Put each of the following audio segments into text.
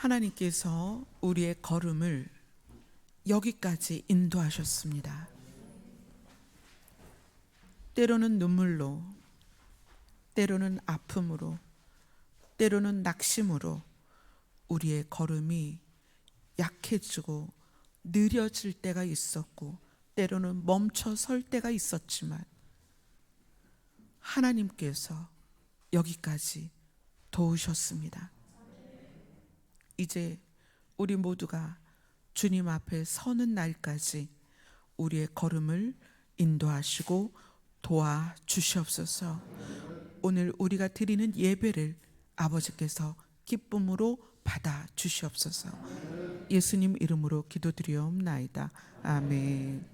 하나님께서 우리의 걸음을 여기까지 인도하셨습니다. 때로는 눈물로, 때로는 아픔으로, 때로는 낙심으로 우리의 걸음이 약해지고 느려질 때가 있었고, 때로는 멈춰 설 때가 있었지만 하나님께서 여기까지 도우셨습니다. 이제 우리 모두가 주님 앞에 서는 날까지 우리의 걸음을 인도하시고 도와주시옵소서. 오늘 우리가 드리는 예배를 아버지께서 기쁨으로 받아주시옵소서. 예수님 이름으로 기도드리옵나이다. 아멘.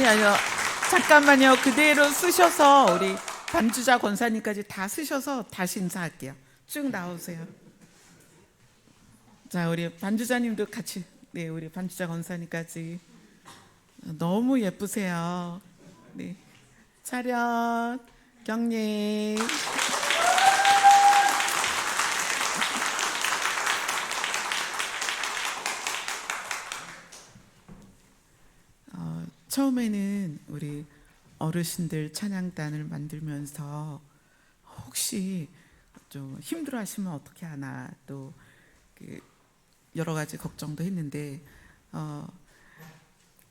아니요. 잠깐만요. 그대로 쓰셔서 우리 반주자 권사님까지 다 쓰셔서 다시 인사할게요. 쭉 나오세요. 자, 우리 반주자님도 같이. 네, 우리 반주자 권사님까지. 너무 예쁘세요. 네. 차렷, 경례. 처음에는 우리 어르신들 찬양단을 만들면서 혹시 좀 힘들어하시면 어떻게 하나 또 여러 가지 걱정도 했는데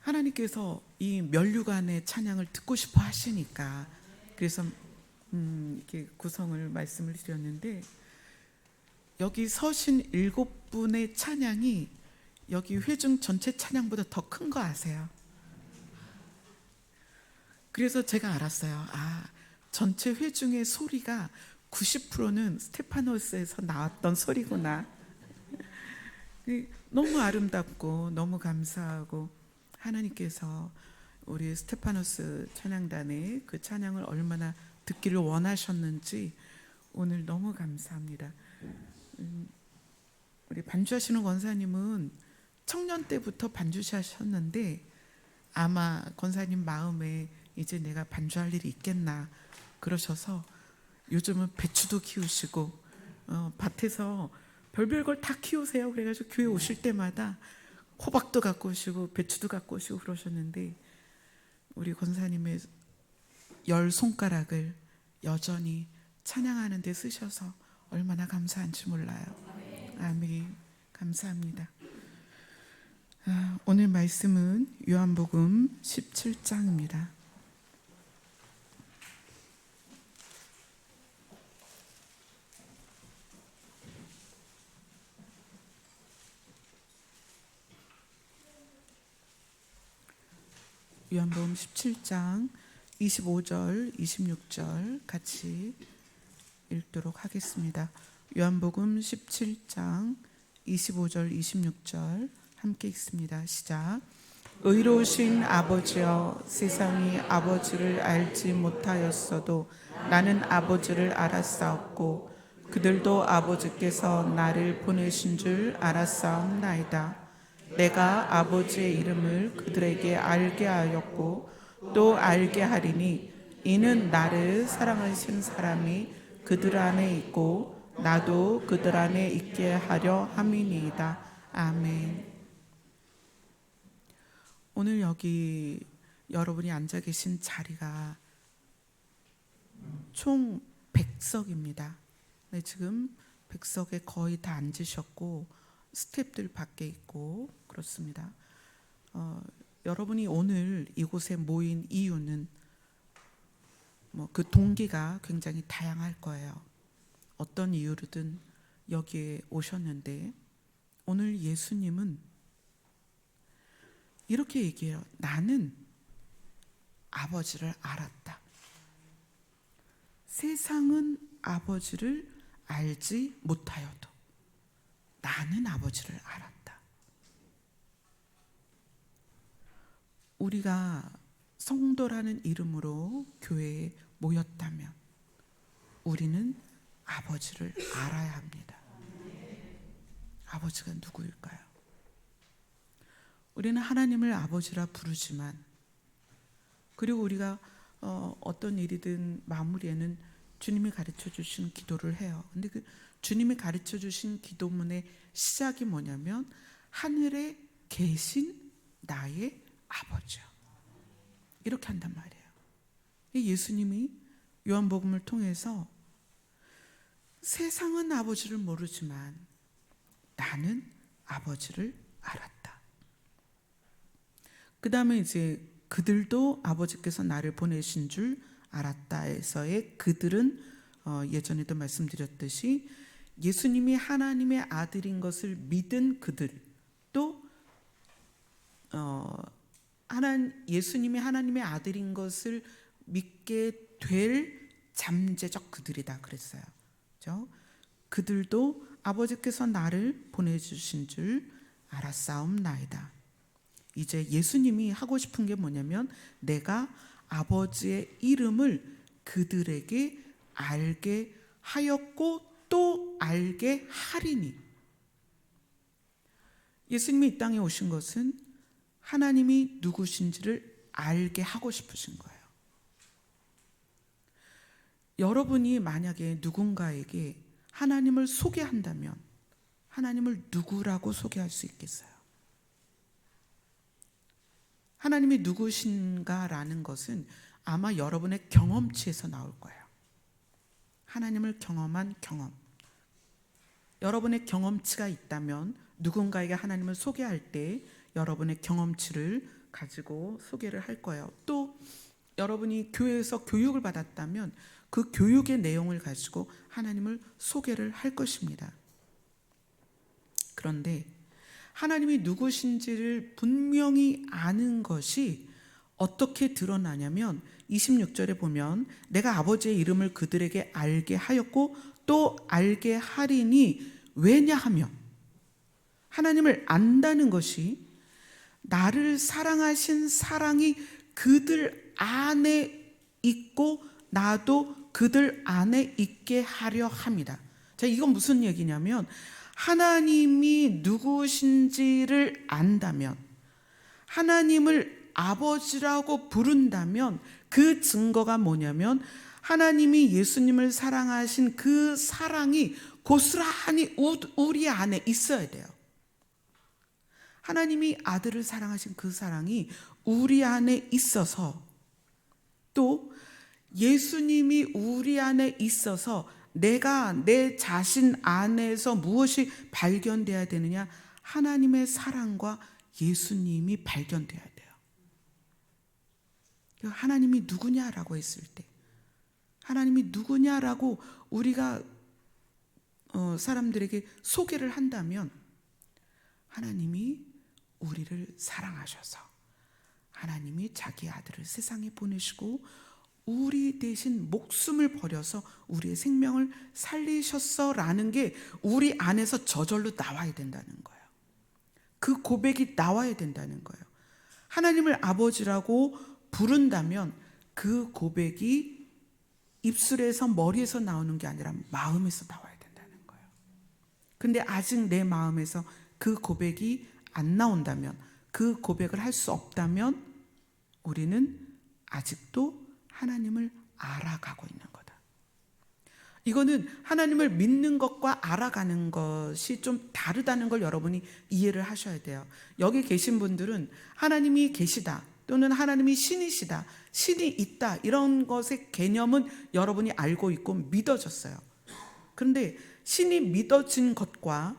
하나님께서 이 면류관의 찬양을 듣고 싶어 하시니까 그래서 이렇게 구성을 말씀을 드렸는데 여기 서신 7분의 찬양이 여기 회중 전체 찬양보다 더 큰 거 아세요? 그래서 제가 알았어요. 전체 회중의 소리가 90%는 스테파노스에서 나왔던 소리구나. 너무 아름답고 너무 감사하고 하나님께서 우리 스테파노스 찬양단의 그 찬양을 얼마나 듣기를 원하셨는지 오늘 너무 감사합니다. 우리 반주하시는 권사님은 청년 때부터 반주하셨는데 아마 권사님 마음에 이제 내가 반주할 일이 있겠나 그러셔서 요즘은 배추도 키우시고 밭에서 별별 걸 다 키우세요. 그래가지고 교회 오실 때마다 호박도 갖고 오시고 배추도 갖고 오시고 그러셨는데 우리 권사님의 10손가락을 여전히 찬양하는 데 쓰셔서 얼마나 감사한지 몰라요. 아멘. 감사합니다. 오늘 말씀은 요한복음 17장입니다. 요한복음 17장 25절, 26절 같이 읽도록 하겠습니다. 요한복음 17장 25절, 26절 함께 읽습니다. 시작. 의로우신 아버지여, 세상이 아버지를 알지 못하였어도 나는 아버지를 알았사옵고 그들도 아버지께서 나를 보내신 줄 알았사옵나이다. 내가 아버지의 이름을 그들에게 알게 하였고 또 알게 하리니 이는 나를 사랑하신 사람이 그들 안에 있고 나도 그들 안에 있게 하려 함이니이다. 아멘. 오늘 여기 여러분이 앉아 계신 자리가 총 100석입니다. 네, 지금 100석에 거의 다 앉으셨고 스태프들 밖에 있고 그렇습니다. 여러분이 오늘 이곳에 모인 이유는 그 동기가 굉장히 다양할 거예요. 어떤 이유로든 여기에 오셨는데 오늘 예수님은 이렇게 얘기해요. 나는 아버지를 알았다. 세상은 아버지를 알지 못하여도 나는 아버지를 알았다. 우리가 성도라는 이름으로 교회에 모였다면 우리는 아버지를 알아야 합니다. 아버지가 누구일까요? 우리는 하나님을 아버지라 부르지만 그리고 우리가 어떤 일이든 마무리에는 주님이 가르쳐 주신 기도를 해요. 근데 그 주님이 가르쳐 주신 기도문의 시작이 뭐냐면 하늘에 계신 나의 아버지요. 이렇게 한단 말이에요. 예수님이 요한복음을 통해서 세상은 아버지를 모르지만 나는 아버지를 알았다. 그 다음에 이제 그들도 아버지께서 나를 보내신 줄 알았다에서의 그들은 예전에도 말씀드렸듯이 예수님이 하나님의 아들인 것을 믿은 그들 또 예수님이 하나님의 아들인 것을 믿게 될 잠재적 그들이다 그랬어요. 그렇죠? 그들도 아버지께서 나를 보내주신 줄 알았사옵나이다. 이제 예수님이 하고 싶은 게 뭐냐면 내가 아버지의 이름을 그들에게 알게 하였고 또 알게 하리니. 예수님이 이 땅에 오신 것은 하나님이 누구신지를 알게 하고 싶으신 거예요. 여러분이 만약에 누군가에게 하나님을 소개한다면 하나님을 누구라고 소개할 수 있겠어요? 하나님이 누구신가라는 것은 아마 여러분의 경험치에서 나올 거예요. 하나님을 경험한 경험. 여러분의 경험치가 있다면 누군가에게 하나님을 소개할 때 여러분의 경험치를 가지고 소개를 할 거예요. 또 여러분이 교회에서 교육을 받았다면 그 교육의 내용을 가지고 하나님을 소개를 할 것입니다. 그런데 하나님이 누구신지를 분명히 아는 것이 어떻게 드러나냐면 26절에 보면 내가 아버지의 이름을 그들에게 알게 하였고 또 알게 하리니 왜냐하면 하나님을 안다는 것이 나를 사랑하신 사랑이 그들 안에 있고 나도 그들 안에 있게 하려 합니다. 자, 이건 무슨 얘기냐면 하나님이 누구신지를 안다면 하나님을 아버지라고 부른다면 그 증거가 뭐냐면 하나님이 예수님을 사랑하신 그 사랑이 고스란히 우리 안에 있어야 돼요. 하나님이 아들을 사랑하신 그 사랑이 우리 안에 있어서 또 예수님이 우리 안에 있어서 내가 내 자신 안에서 무엇이 발견돼야 되느냐? 하나님의 사랑과 예수님이 발견돼야 돼요. 하나님이 누구냐라고 했을 때 하나님이 누구냐라고 우리가 사람들에게 소개를 한다면 하나님이 우리를 사랑하셔서 하나님이 자기 아들을 세상에 보내시고 우리 대신 목숨을 버려서 우리의 생명을 살리셨어라는 게 우리 안에서 저절로 나와야 된다는 거예요. 그 고백이 나와야 된다는 거예요. 하나님을 아버지라고 부른다면 그 고백이 입술에서 머리에서 나오는 게 아니라 마음에서 나와야 된다는 거예요. 근데 아직 내 마음에서 그 고백이 안 나온다면, 그 고백을 할 수 없다면 우리는 아직도 하나님을 알아가고 있는 거다. 이거는 하나님을 믿는 것과 알아가는 것이 좀 다르다는 걸 여러분이 이해를 하셔야 돼요. 여기 계신 분들은 하나님이 계시다 또는 하나님이 신이시다, 신이 있다 이런 것의 개념은 여러분이 알고 있고 믿어졌어요. 그런데 신이 믿어진 것과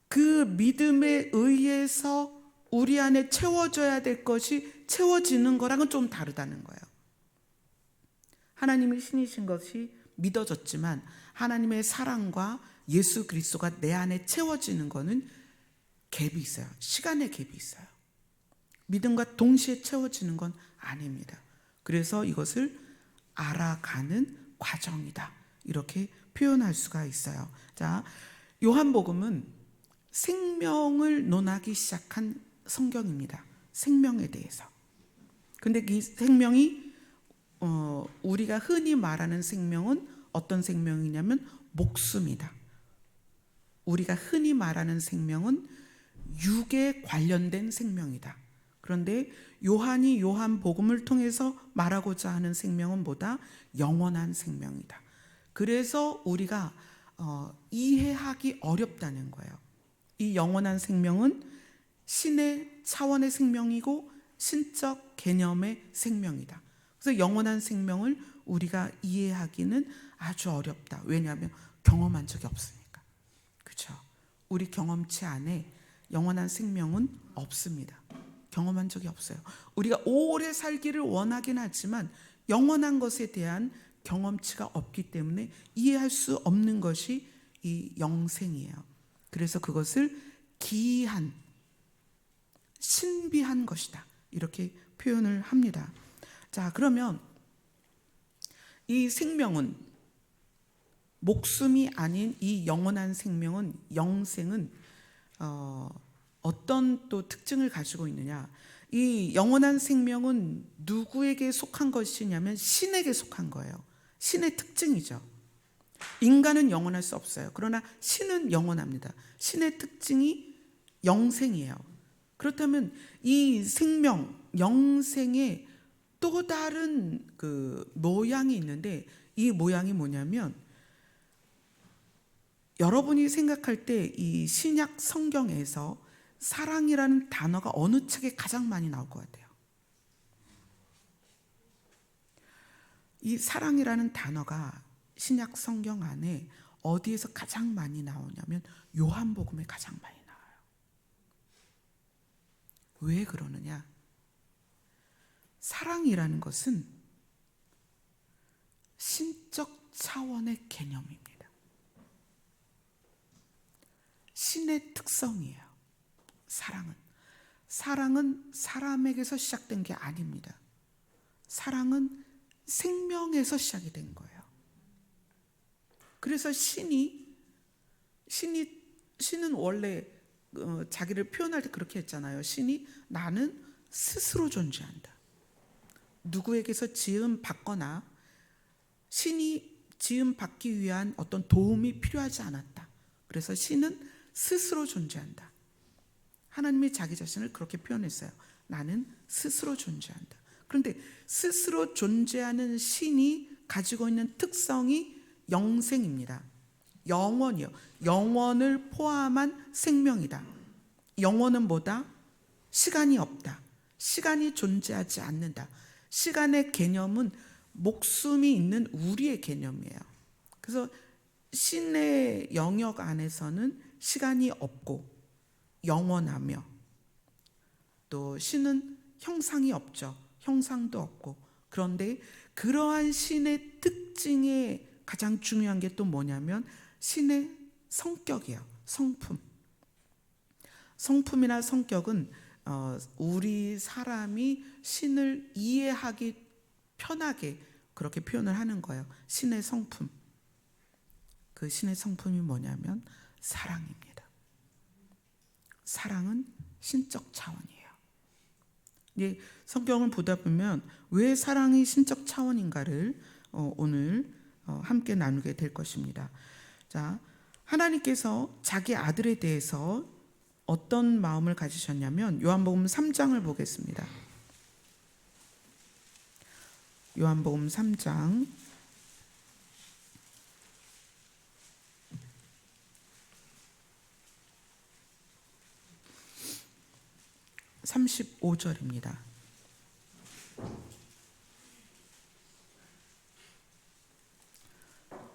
그 믿음에 의해서 우리 안에 채워져야 될 것이 채워지는 거랑은 좀 다르다는 거예요. 하나님이 신이신 것이 믿어졌지만 하나님의 사랑과 예수 그리스도가 내 안에 채워지는 것은 갭이 있어요. 시간의 갭이 있어요. 믿음과 동시에 채워지는 건 아닙니다. 그래서 이것을 알아가는 과정이다, 이렇게 표현할 수가 있어요. 자, 요한복음은 생명을 논하기 시작한 성경입니다. 생명에 대해서. 근데 이 생명이 우리가 흔히 말하는 생명은 어떤 생명이냐면 목숨이다. 우리가 흔히 말하는 생명은 육에 관련된 생명이다. 그런데 요한이 요한복음을 통해서 말하고자 하는 생명은 뭐다? 영원한 생명이다. 그래서 우리가 이해하기 어렵다는 거예요. 이 영원한 생명은 신의 차원의 생명이고 신적 개념의 생명이다. 그래서 영원한 생명을 우리가 이해하기는 아주 어렵다. 왜냐하면 경험한 적이 없으니까. 그렇죠? 우리 경험치 안에 영원한 생명은 없습니다. 경험한 적이 없어요. 우리가 오래 살기를 원하긴 하지만 영원한 것에 대한 경험치가 없기 때문에 이해할 수 없는 것이 이 영생이에요. 그래서 그것을 기이한, 신비한 것이다, 이렇게 표현을 합니다. 자, 그러면 이 생명은, 목숨이 아닌 이 영원한 생명은, 영생은 어떤 또 특징을 가지고 있느냐? 이 영원한 생명은 누구에게 속한 것이냐면 신에게 속한 거예요. 신의 특징이죠. 인간은 영원할 수 없어요. 그러나 신은 영원합니다. 신의 특징이 영생이에요. 그렇다면 이 생명, 영생의 또 다른 그 모양이 있는데, 이 모양이 뭐냐면, 여러분이 생각할 때 이 신약 성경에서 사랑이라는 단어가 어느 책에 가장 많이 나올 것 같아요? 이 사랑이라는 단어가 신약 성경 안에 어디에서 가장 많이 나오냐면 요한복음에 가장 많이 나와요. 왜 그러느냐? 사랑이라는 것은 신적 차원의 개념입니다. 신의 특성이에요. 사랑은 사람에게서 시작된 게 아닙니다. 사랑은 생명에서 시작이 된 거예요. 그래서 신은 원래 자기를 표현할 때 그렇게 했잖아요. 신이 나는 스스로 존재한다. 누구에게서 지음 받거나 신이 지음 받기 위한 어떤 도움이 필요하지 않았다. 그래서 신은 스스로 존재한다. 하나님이 자기 자신을 그렇게 표현했어요. 나는 스스로 존재한다. 그런데 스스로 존재하는 신이 가지고 있는 특성이 영생입니다. 영원이요. 영원을 포함한 생명이다. 영원은 뭐다? 시간이 없다. 시간이 존재하지 않는다. 시간의 개념은 목숨이 있는 우리의 개념이에요. 그래서 신의 영역 안에서는 시간이 없고 영원하며, 또 신은 형상이 없죠. 형상도 없고. 그런데 그러한 신의 특징에 가장 중요한 게 또 뭐냐면 신의 성격이에요. 성품이나 성격은 우리 사람이 신을 이해하기 편하게 그렇게 표현을 하는 거예요. 신의 성품. 그 신의 성품이 뭐냐면 사랑입니다. 사랑은 신적 차원이에요. 예, 성경을 보다 보면 왜 사랑이 신적 차원인가를 오늘 함께 나누게 될 것입니다. 자, 하나님께서 자기 아들에 대해서 어떤 마음을 가지셨냐면 요한복음 3장을 보겠습니다. 요한복음 3장 35절입니다.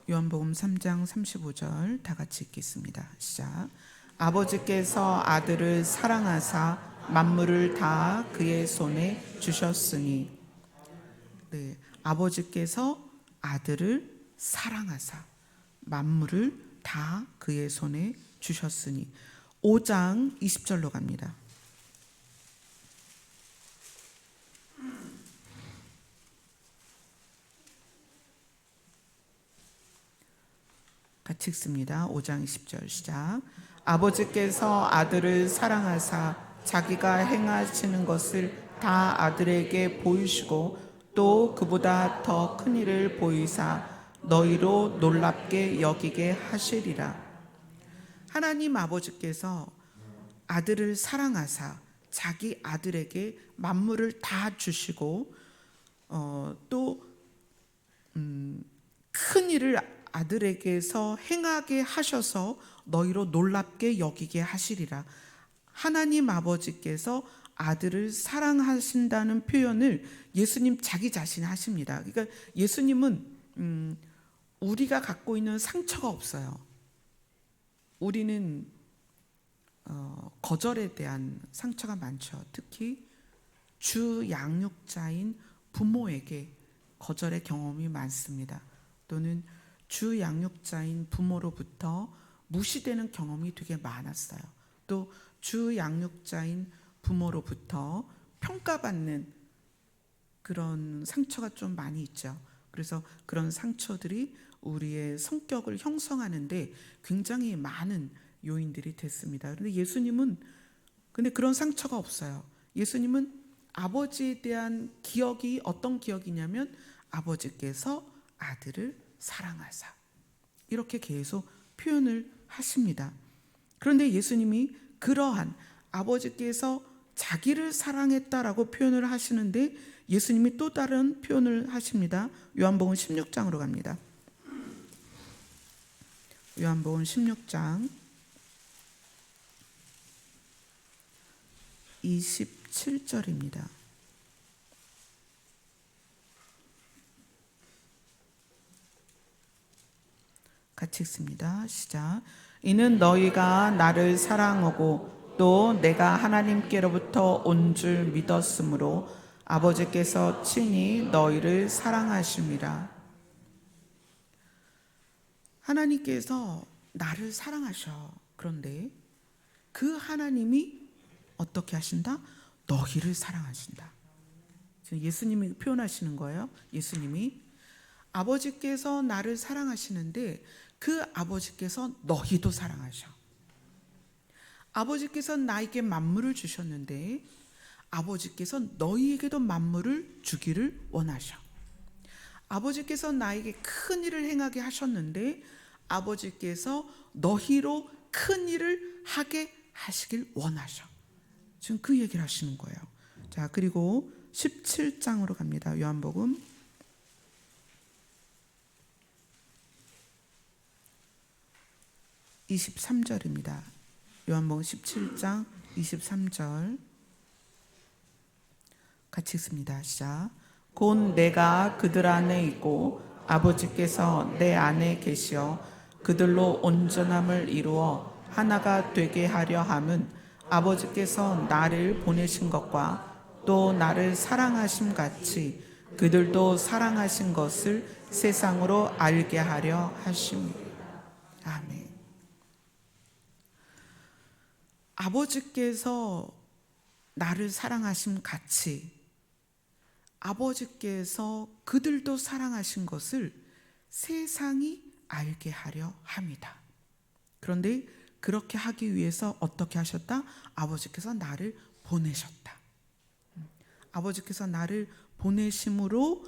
요한복음 3장 35절 다 같이 읽겠습니다. 시작. 아버지께서 아들을 사랑하사 만물을 다 그의 손에 주셨으니. 네, 아버지께서 아들을 사랑하사 만물을 다 그의 손에 주셨으니. 5장 20절로 갑니다. 같이 읽습니다. 5장 20절 시작. 아버지께서 아들을 사랑하사 자기가 행하시는 것을 다 아들에게 보이시고 또 그보다 더 큰 일을 보이사 너희로 놀랍게 여기게 하시리라. 하나님 아버지께서 아들을 사랑하사 자기 아들에게 만물을 다 주시고 또 큰 일을 아들에게서 행하게 하셔서 너희로 놀랍게 여기게 하시리라. 하나님 아버지께서 아들을 사랑하신다는 표현을 예수님 자기 자신이 하십니다. 그러니까 예수님은 우리가 갖고 있는 상처가 없어요. 우리는 거절에 대한 상처가 많죠. 특히 주 양육자인 부모에게 거절의 경험이 많습니다. 또는 주 양육자인 부모로부터 무시되는 경험이 되게 많았어요. 또 주 양육자인 부모로부터 평가받는 그런 상처가 좀 많이 있죠. 그래서 그런 상처들이 우리의 성격을 형성하는데 굉장히 많은 요인들이 됐습니다. 그런데 예수님은 근데 그런 상처가 없어요. 예수님은 아버지에 대한 기억이 어떤 기억이냐면 아버지께서 아들을 사랑하사, 이렇게 계속 표현을 하십니다. 그런데 예수님이 그러한 아버지께서 자기를 사랑했다라고 표현을 하시는데 예수님이 또 다른 표현을 하십니다. 요한복음 16장으로 갑니다. 요한복음 16장 27절입니다. 같이 읽습니다. 시작. 이는 너희가 나를 사랑하고 또 내가 하나님께로부터 온 줄 믿었으므로 아버지께서 친히 너희를 사랑하심이라. 하나님께서 나를 사랑하셔. 그런데 그 하나님이 어떻게 하신다? 너희를 사랑하신다. 지금 예수님이 표현하시는 거예요. 예수님이 아버지께서 나를 사랑하시는데 그 아버지께서 너희도 사랑하셔. 아버지께서 나에게 만물을 주셨는데 아버지께서 너희에게도 만물을 주기를 원하셔. 아버지께서 나에게 큰 일을 행하게 하셨는데 아버지께서 너희로 큰 일을 하게 하시길 원하셔. 지금 그 얘기를 하시는 거예요. 자, 그리고 17장으로 갑니다. 요한복음 23절입니다. 요한복음 17장 23절 같이 읽습니다. 시작. 곧 내가 그들 안에 있고 아버지께서 내 안에 계시어 그들로 온전함을 이루어 하나가 되게 하려 함은 아버지께서 나를 보내신 것과 또 나를 사랑하심 같이 그들도 사랑하신 것을 세상으로 알게 하려 하심이라. 아멘. 아버지께서 나를 사랑하심 같이 아버지께서 그들도 사랑하신 것을 세상이 알게 하려 합니다. 그런데 그렇게 하기 위해서 어떻게 하셨다? 아버지께서 나를 보내셨다. 아버지께서 나를 보내심으로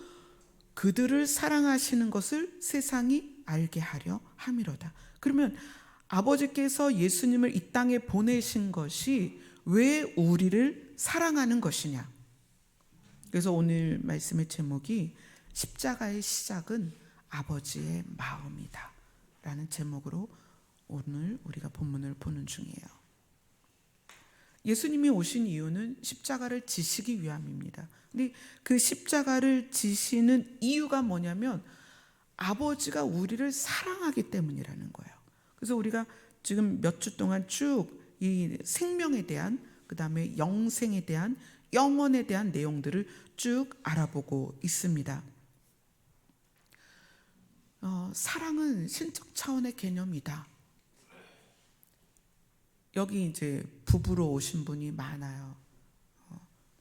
그들을 사랑하시는 것을 세상이 알게 하려 함이로다. 그러면 아버지께서 예수님을 이 땅에 보내신 것이 왜 우리를 사랑하는 것이냐? 그래서 오늘 말씀의 제목이 십자가의 시작은 아버지의 마음이다 라는 제목으로 오늘 우리가 본문을 보는 중이에요. 예수님이 오신 이유는 십자가를 지시기 위함입니다. 근데 그 십자가를 지시는 이유가 뭐냐면 아버지가 우리를 사랑하기 때문이라는 거예요. 그래서 우리가 지금 몇 주 동안 쭉 이 생명에 대한, 그 다음에 영생에 대한, 영원에 대한 내용들을 쭉 알아보고 있습니다. 사랑은 신적 차원의 개념이다. 여기 이제 부부로 오신 분이 많아요.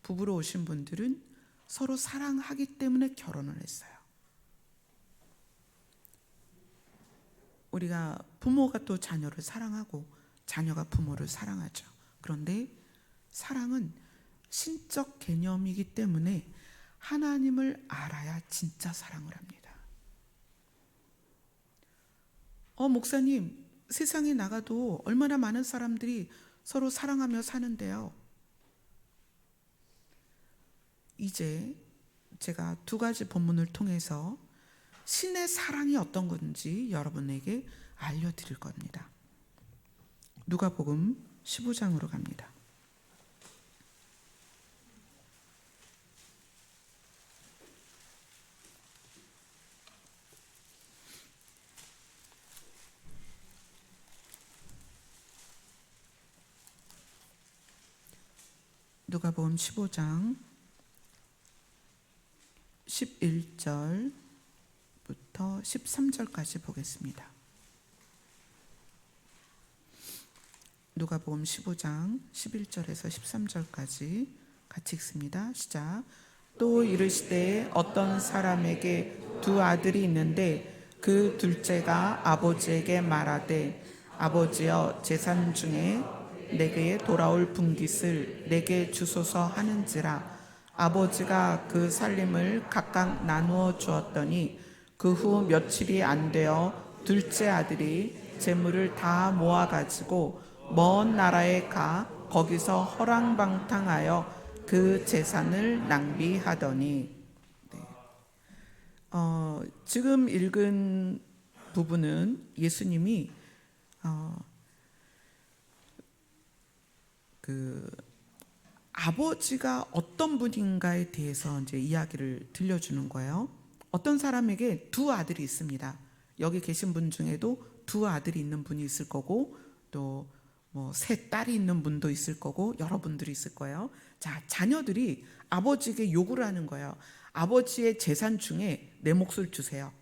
부부로 오신 분들은 서로 사랑하기 때문에 결혼을 했어요. 우리가 부모가 또 자녀를 사랑하고 자녀가 부모를 사랑하죠. 그런데 사랑은 신적 개념이기 때문에 하나님을 알아야 진짜 사랑을 합니다. 목사님, 세상에 나가도 얼마나 많은 사람들이 서로 사랑하며 사는데요. 이제 제가 두 가지 본문을 통해서 신의 사랑이 어떤 건지 여러분에게 알려드릴 겁니다. 누가복음 15장으로 갑니다. 누가복음 15장 11절부터 13절까지 보겠습니다. 누가복음 15장 11절에서 13절까지 같이 읽습니다. 시작. 또 이르시되 어떤 사람에게 두 아들이 있는데 그 둘째가 아버지에게 말하되 아버지여 재산 중에 내게 돌아올 분깃을 내게 주소서 하는지라. 아버지가 그 살림을 각각 나누어 주었더니 그 후 며칠이 안 되어 둘째 아들이 재물을 다 모아 가지고 먼 나라에 가 거기서 허랑방탕하여 그 재산을 낭비하더니. 지금 읽은 부분은 예수님이 그 아버지가 어떤 분인가에 대해서 이제 이야기를 들려주는 거예요. 어떤 사람에게 두 아들이 있습니다. 여기 계신 분 중에도 두 아들이 있는 분이 있을 거고, 또 뭐 세 딸이 있는 분도 있을 거고, 여러분들이 있을 거예요. 자, 자녀들이 아버지에게 요구를 하는 거예요. 아버지의 재산 중에 내 몫을 주세요.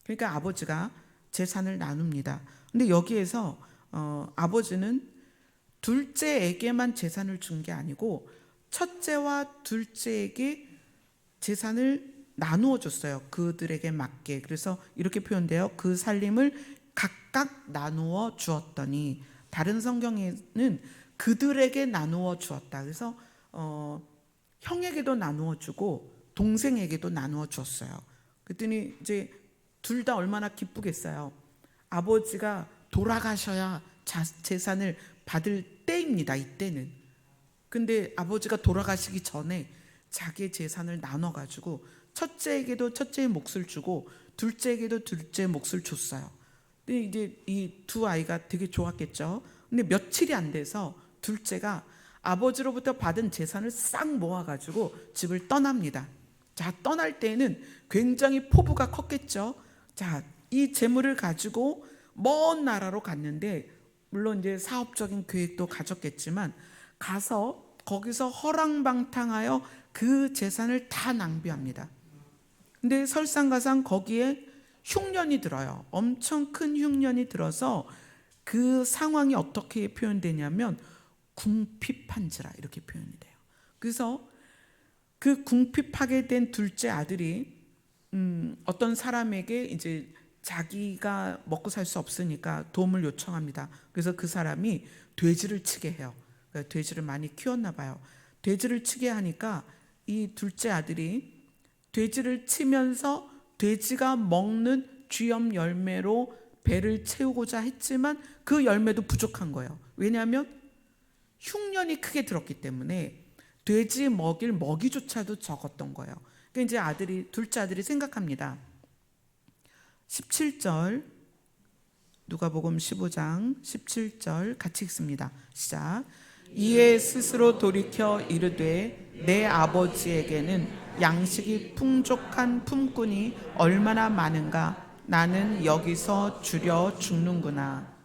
그러니까 아버지가 재산을 나눕니다. 근데 여기에서 아버지는 둘째에게만 재산을 준 게 아니고 첫째와 둘째에게 재산을 나누어 줬어요. 그들에게 맞게. 그래서 이렇게 표현돼요. 그 살림을 각각 나누어 주었더니, 다른 성경에는 그들에게 나누어 주었다. 그래서 형에게도 나누어 주고 동생에게도 나누어 줬어요. 그랬더니 이제 둘 다 얼마나 기쁘겠어요. 아버지가 돌아가셔야 재산을 받을 때입니다. 이때는. 근데 아버지가 돌아가시기 전에 자기의 재산을 나눠가지고 첫째에게도 첫째의 몫을 주고 둘째에게도 둘째의 몫을 줬어요. 근데 이제 이 두 아이가 되게 좋았겠죠. 근데 며칠이 안 돼서 둘째가 아버지로부터 받은 재산을 싹 모아가지고 집을 떠납니다. 자, 떠날 때에는 굉장히 포부가 컸겠죠. 자, 이 재물을 가지고 먼 나라로 갔는데, 물론 이제 사업적인 계획도 가졌겠지만 가서 거기서 허랑방탕하여 그 재산을 다 낭비합니다. 근데 설상가상 거기에 흉년이 들어요. 엄청 큰 흉년이 들어서 그 상황이 어떻게 표현되냐면 궁핍한지라 이렇게 표현이 돼요. 그래서 그 궁핍하게 된 둘째 아들이 어떤 사람에게 이제 자기가 먹고 살 수 없으니까 도움을 요청합니다. 그래서 그 사람이 돼지를 치게 해요. 그러니까 돼지를 많이 키웠나 봐요. 돼지를 치게 하니까 이 둘째 아들이 돼지를 치면서 돼지가 먹는 쥐염 열매로 배를 채우고자 했지만 그 열매도 부족한 거예요. 왜냐하면 흉년이 크게 들었기 때문에 돼지 먹일 먹이조차도 적었던 거예요. 그러니까 이제 둘째 아들이 생각합니다. 17절, 누가복음 15장 17절 같이 읽습니다. 시작. 이에 스스로 돌이켜 이르되 내 아버지에게는 양식이 풍족한 품꾼이 얼마나 많은가. 나는 여기서 줄여 죽는구나.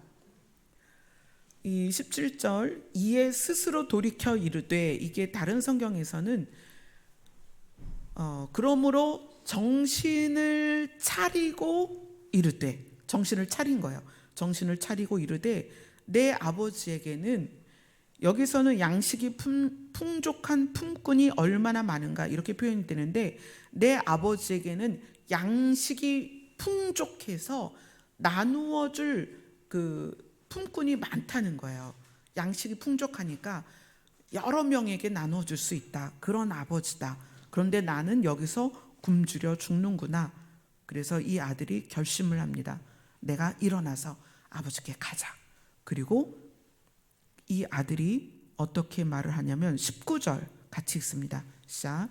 이 17절, 이에 스스로 돌이켜 이르되, 이게 다른 성경에서는 그러므로 정신을 차리고 이르되, 정신을 차린 거예요. 정신을 차리고 이르되 내 아버지에게는, 여기서는 양식이 풍족한 품꾼이 얼마나 많은가 이렇게 표현이 되는데, 내 아버지에게는 양식이 풍족해서 나누어 줄 그 품꾼이 많다는 거예요. 양식이 풍족하니까 여러 명에게 나누어 줄 수 있다. 그런 아버지다. 그런데 나는 여기서 굶주려 죽는구나. 그래서 이 아들이 결심을 합니다. 내가 일어나서 아버지께 가자. 그리고 이 아들이 어떻게 말을 하냐면 19절 같이 읽습니다. 시작.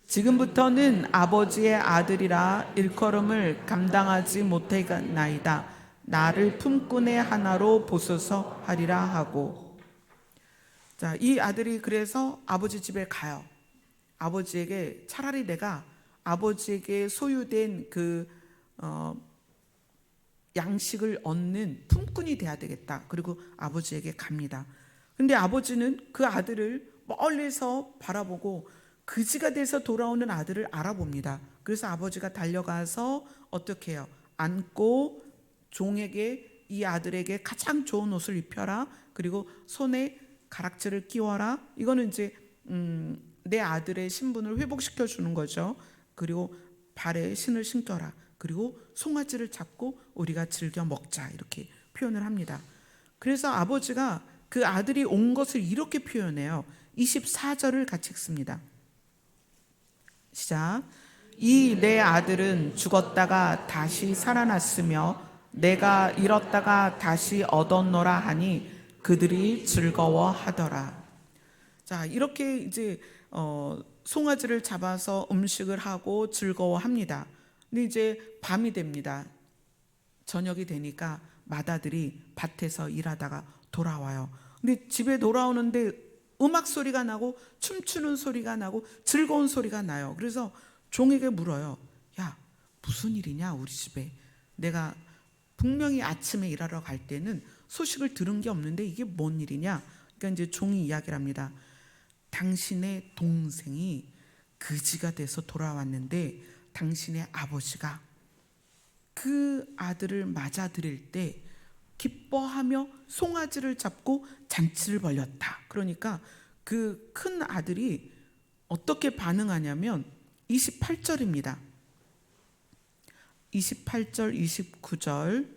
지금부터는 아버지의 아들이라 일컬음을 감당하지 못하나이다. 나를 품꾼의 하나로 보소서 하리라 하고. 자, 이 아들이 그래서 아버지 집에 가요. 아버지에게 차라리 내가 아버지에게 소유된 그 양식을 얻는 품꾼이 돼야 되겠다. 그리고 아버지에게 갑니다. 근데 아버지는 그 아들을 멀리서 바라보고 그지가 돼서 돌아오는 아들을 알아봅니다. 그래서 아버지가 달려가서 어떻게 해요? 안고 종에게, 이 아들에게 가장 좋은 옷을 입혀라. 그리고 손에 가락지를 끼워라. 이거는 이제 내 아들의 신분을 회복시켜 주는 거죠. 그리고 발에 신을 신겨라. 그리고 송아지를 잡고 우리가 즐겨 먹자. 이렇게 표현을 합니다. 그래서 아버지가 그 아들이 온 것을 이렇게 표현해요. 24절을 같이 읽습니다. 시작. 이 내 아들은 죽었다가 다시 살아났으며 내가 잃었다가 다시 얻었노라 하니 그들이 즐거워하더라. 자, 이렇게 이제 송아지를 잡아서 음식을 하고 즐거워합니다. 근데 이제 밤이 됩니다. 저녁이 되니까 맏아들이 밭에서 일하다가 돌아와요. 근데 집에 돌아오는데 음악 소리가 나고 춤추는 소리가 나고 즐거운 소리가 나요. 그래서 종에게 물어요. 야, 무슨 일이냐 우리 집에. 내가 분명히 아침에 일하러 갈 때는 소식을 들은 게 없는데 이게 뭔 일이냐. 그러니까 이제 종이 이야기를 합니다. 당신의 동생이 그지가 돼서 돌아왔는데 당신의 아버지가 그 아들을 맞아들일 때 기뻐하며 송아지를 잡고 잔치를 벌였다. 그러니까 그 큰 아들이 어떻게 반응하냐면 28절입니다. 28절, 29절,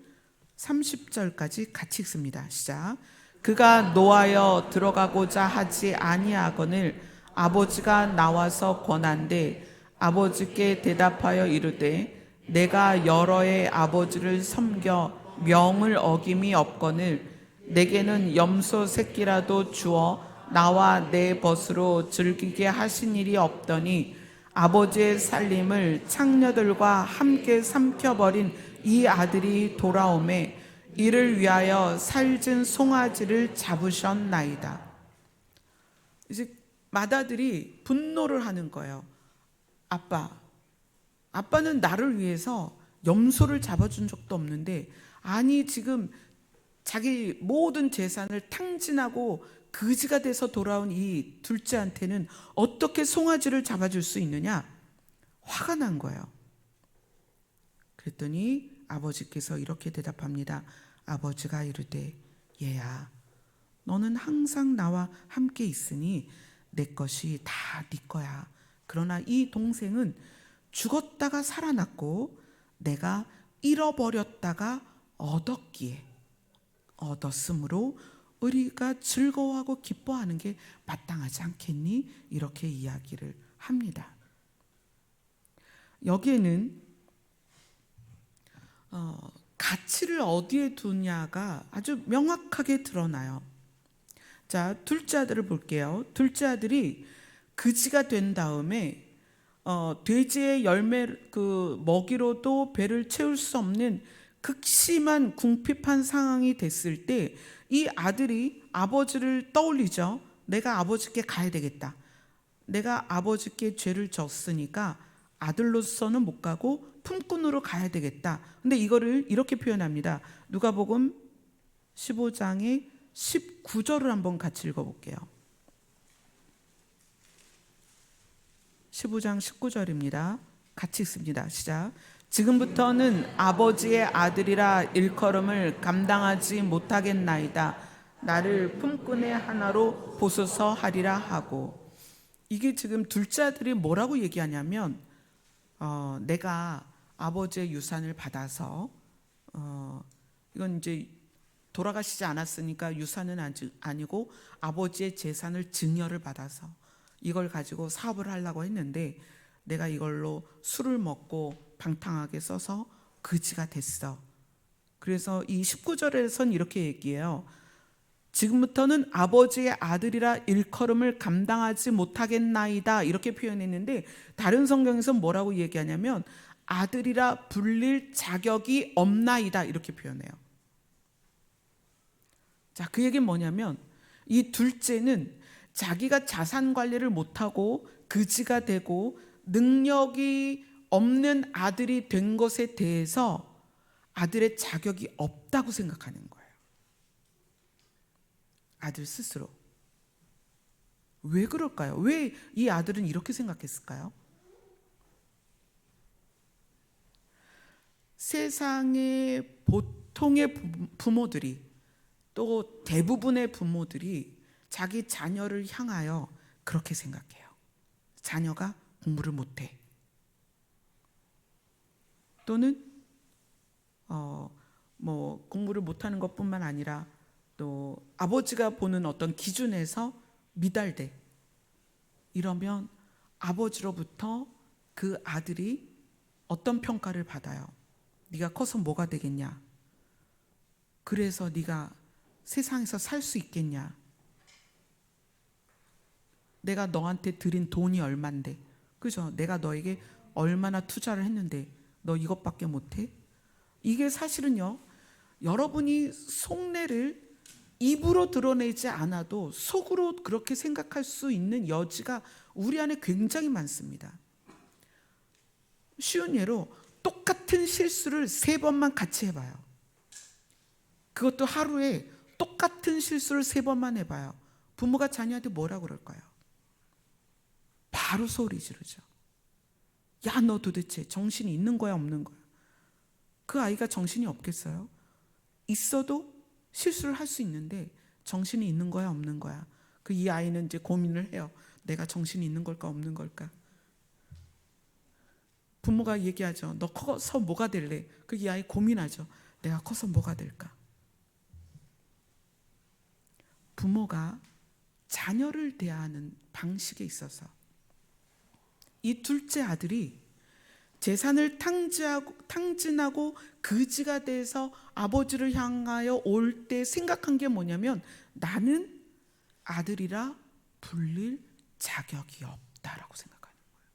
30절까지 같이 읽습니다. 시작. 그가 노하여 들어가고자 하지 아니하거늘 아버지가 나와서 권한대 아버지께 대답하여 이르되 내가 여러 해 아버지를 섬겨 명을 어김이 없거늘 내게는 염소 새끼라도 주어 나와 내 벗으로 즐기게 하신 일이 없더니 아버지의 살림을 창녀들과 함께 삼켜버린 이 아들이 돌아오매 이를 위하여 살찐 송아지를 잡으셨나이다. 이제 맏아들이 분노를 하는 거예요. 아빠는 나를 위해서 염소를 잡아준 적도 없는데 아니 지금 자기 모든 재산을 탕진하고 그지가 돼서 돌아온 이 둘째한테는 어떻게 송아지를 잡아줄 수 있느냐? 화가 난 거예요. 그랬더니 아버지께서 이렇게 대답합니다. 아버지가 이르되 얘야 너는 항상 나와 함께 있으니 내 것이 다 네 거야. 그러나 이 동생은 죽었다가 살아났고 내가 잃어버렸다가 얻었으므로 우리가 즐거워하고 기뻐하는 게 마땅하지 않겠니? 이렇게 이야기를 합니다. 여기에는 가치를 어디에 두냐가 아주 명확하게 드러나요. 자, 둘째 아들을 볼게요. 둘째 아들이 그지가 된 다음에 돼지의 열매 먹이로도 배를 채울 수 없는 극심한 궁핍한 상황이 됐을 때 이 아들이 아버지를 떠올리죠. 내가 아버지께 가야 되겠다. 내가 아버지께 죄를 졌으니까 아들로서는 못 가고 품꾼으로 가야 되겠다. 근데 이거를 이렇게 표현합니다. 누가복음 15장의 19절을 한번 같이 읽어볼게요. 15장 19절입니다. 같이 읽습니다. 시작. 지금부터는 아버지의 아들이라 일컬음을 감당하지 못하겠나이다. 나를 품꾼의 하나로 보소서 하리라 하고. 이게 지금 둘째 아들이 뭐라고 얘기하냐면 내가 아버지의 유산을 받아서 이건 이제 돌아가시지 않았으니까 유산은 아니고 아버지의 재산을 증여를 받아서 이걸 가지고 사업을 하려고 했는데 내가 이걸로 술을 먹고 방탕하게 써서 그지가 됐어. 그래서 이 19절에선 이렇게 얘기해요. 지금부터는 아버지의 아들이라 일컬음을 감당하지 못하겠나이다. 이렇게 표현했는데 다른 성경에서 뭐라고 얘기하냐면 아들이라 불릴 자격이 없나이다. 이렇게 표현해요. 자, 그 얘기는 뭐냐면 이 둘째는 자기가 자산 관리를 못하고 그지가 되고 능력이 없는 아들이 된 것에 대해서 아들의 자격이 없다고 생각하는 거예요. 아들 스스로. 왜 그럴까요? 왜 이 아들은 이렇게 생각했을까요? 세상의 보통의 부모들이 또 대부분의 부모들이 자기 자녀를 향하여 그렇게 생각해요. 자녀가 공부를 못해. 또는 공부를 못하는 것뿐만 아니라 또 아버지가 보는 어떤 기준에서 미달돼. 이러면 아버지로부터 그 아들이 어떤 평가를 받아요? 네가 커서 뭐가 되겠냐? 그래서 네가 세상에서 살 수 있겠냐? 내가 너한테 드린 돈이 얼만데, 그죠? 내가 너에게 얼마나 투자를 했는데 너 이것밖에 못해? 이게 사실은요, 여러분이 속내를 입으로 드러내지 않아도 속으로 그렇게 생각할 수 있는 여지가 우리 안에 굉장히 많습니다. 쉬운 예로 똑같은 실수를 3번만 같이 해봐요. 그것도 하루에 똑같은 실수를 3번만 해봐요. 부모가 자녀한테 뭐라고 그럴까요? 바로 소리 지르죠. 야, 너 도대체 정신이 있는 거야, 없는 거야? 그 아이가 정신이 없겠어요? 있어도 실수를 할 수 있는데 정신이 있는 거야, 없는 거야? 이 아이는 이제 고민을 해요. 내가 정신이 있는 걸까, 없는 걸까? 부모가 얘기하죠. 너 커서 뭐가 될래? 이 아이 고민하죠. 내가 커서 뭐가 될까? 부모가 자녀를 대하는 방식에 있어서 이 둘째 아들이 재산을 탕진하고 그지가 돼서 아버지를 향하여 올 때 생각한 게 뭐냐면, 나는 아들이라 불릴 자격이 없다라고 생각하는 거예요.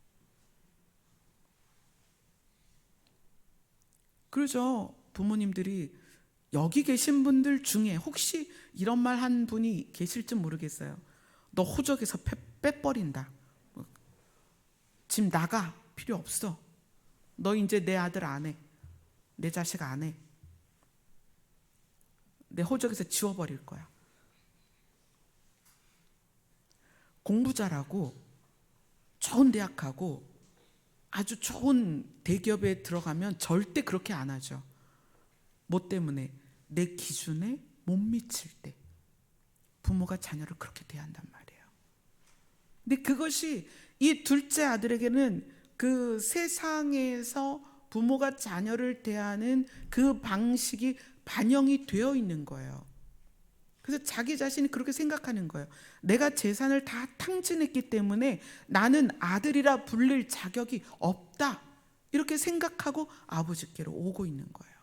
그러죠. 부모님들이 여기 계신 분들 중에 혹시 이런 말 한 분이 계실지 모르겠어요. 너 호적에서 빼버린다. 집 나가. 필요 없어. 너 이제 내 아들 안 해. 내 자식 안 해. 내 호적에서 지워버릴 거야. 공부 잘하고 좋은 대학 가고 아주 좋은 대기업에 들어가면 절대 그렇게 안 하죠. 뭐 때문에? 내 기준에 못 미칠 때 부모가 자녀를 그렇게 대한단 말이에요. 근데 그것이 이 둘째 아들에게는 그 세상에서 부모가 자녀를 대하는 그 방식이 반영이 되어 있는 거예요. 그래서 자기 자신이 그렇게 생각하는 거예요. 내가 재산을 다 탕진했기 때문에 나는 아들이라 불릴 자격이 없다. 이렇게 생각하고 아버지께로 오고 있는 거예요.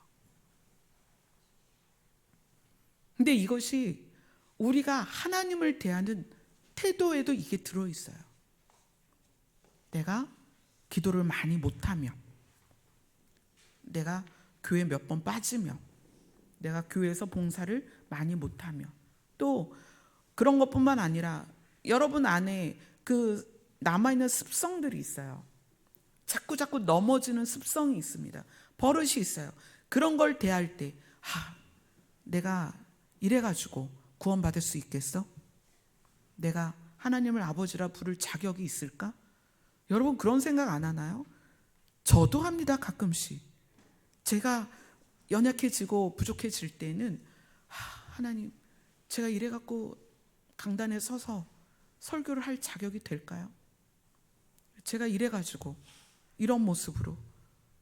근데 이것이 우리가 하나님을 대하는 태도에도 이게 들어있어요. 내가 기도를 많이 못하며, 내가 교회 몇 번 빠지며, 내가 교회에서 봉사를 많이 못하며, 또 그런 것뿐만 아니라 여러분 안에 남아있는 습성들이 있어요. 자꾸 넘어지는 습성이 있습니다. 버릇이 있어요. 그런 걸 대할 때 내가 이래가지고 구원받을 수 있겠어? 내가 하나님을 아버지라 부를 자격이 있을까? 여러분 그런 생각 안 하나요? 저도 합니다. 가끔씩. 제가 연약해지고 부족해질 때는 하나님, 제가 이래갖고 강단에 서서 설교를 할 자격이 될까요? 제가 이래가지고 이런 모습으로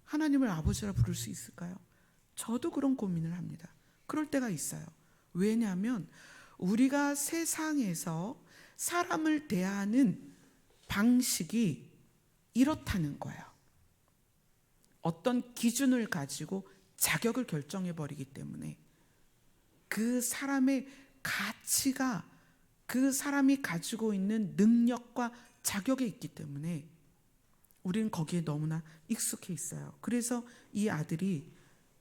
하나님을 아버지라 부를 수 있을까요? 저도 그런 고민을 합니다. 그럴 때가 있어요. 왜냐하면 우리가 세상에서 사람을 대하는 방식이 이렇다는 거예요. 어떤 기준을 가지고 자격을 결정해 버리기 때문에 그 사람의 가치가 그 사람이 가지고 있는 능력과 자격에 있기 때문에 우리는 거기에 너무나 익숙해 있어요. 그래서 이 아들이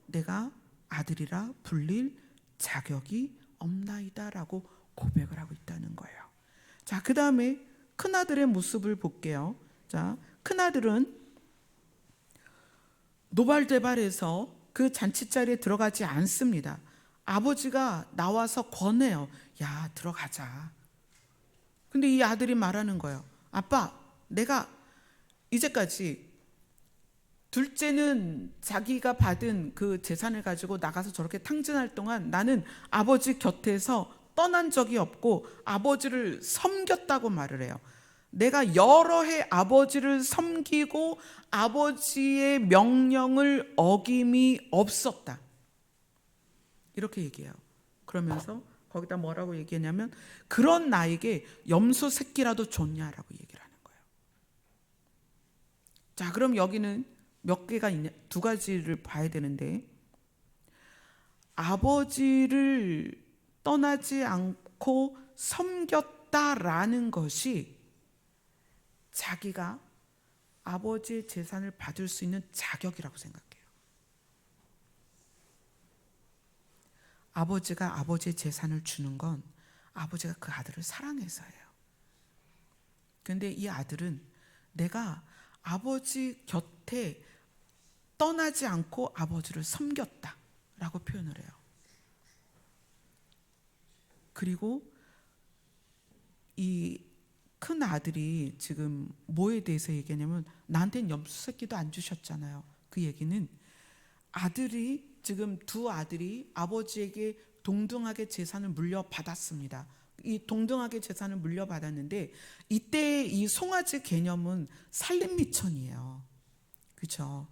내가 아들이라 불릴 자격이 없나이다라고 고백을 하고 있다는 거예요. 자, 그 다음에 큰아들의 모습을 볼게요. 자, 큰아들은 노발대발해서 그 잔치자리에 들어가지 않습니다. 아버지가 나와서 권해요. 야, 들어가자. 근데 이 아들이 말하는 거예요. 아빠, 내가 이제까지 둘째는 자기가 받은 그 재산을 가지고 나가서 저렇게 탕진할 동안 나는 아버지 곁에서 떠난 적이 없고 아버지를 섬겼다고 말을 해요. 내가 여러 해 아버지를 섬기고 아버지의 명령을 어김이 없었다. 이렇게 얘기해요. 그러면서 거기다 뭐라고 얘기했냐면 그런 나에게 염소 새끼라도 좋냐라고 얘기를 하는 거예요. 자, 그럼 여기는 몇 개가 있냐? 두 가지를 봐야 되는데, 아버지를 떠나지 않고 섬겼다라는 것이 자기가 아버지의 재산을 받을 수 있는 자격이라고 생각해요. 아버지가 아버지의 재산을 주는 건 아버지가 그 아들을 사랑해서예요. 근데 이 아들은 내가 아버지 곁에 떠나지 않고 아버지를 섬겼다라고 표현을 해요. 그리고 이 큰 아들이 지금 뭐에 대해서 얘기하냐면 나한테는 염소 새끼도 안 주셨잖아요. 그 얘기는 아들이 지금 두 아들이 아버지에게 동등하게 재산을 물려받았습니다. 이 동등하게 재산을 물려받았는데 이때 이 송아지 개념은 살림미천이에요. 그렇죠?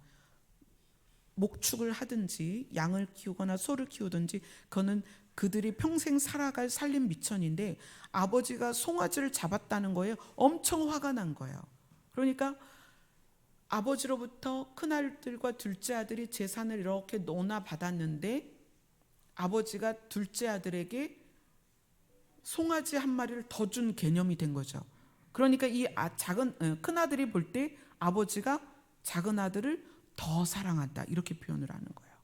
목축을 하든지 양을 키우거나 소를 키우든지 그거는 그들이 평생 살아갈 살림 미천인데 아버지가 송아지를 잡았다는 거에 엄청 화가 난 거예요. 그러니까 아버지로부터 큰아들과 둘째 아들이 재산을 이렇게 논아 받았는데 아버지가 둘째 아들에게 송아지 한 마리를 더 준 개념이 된 거죠. 그러니까 이 큰아들이 볼 때 아버지가 작은 아들을 더 사랑한다 이렇게 표현을 하는 거예요.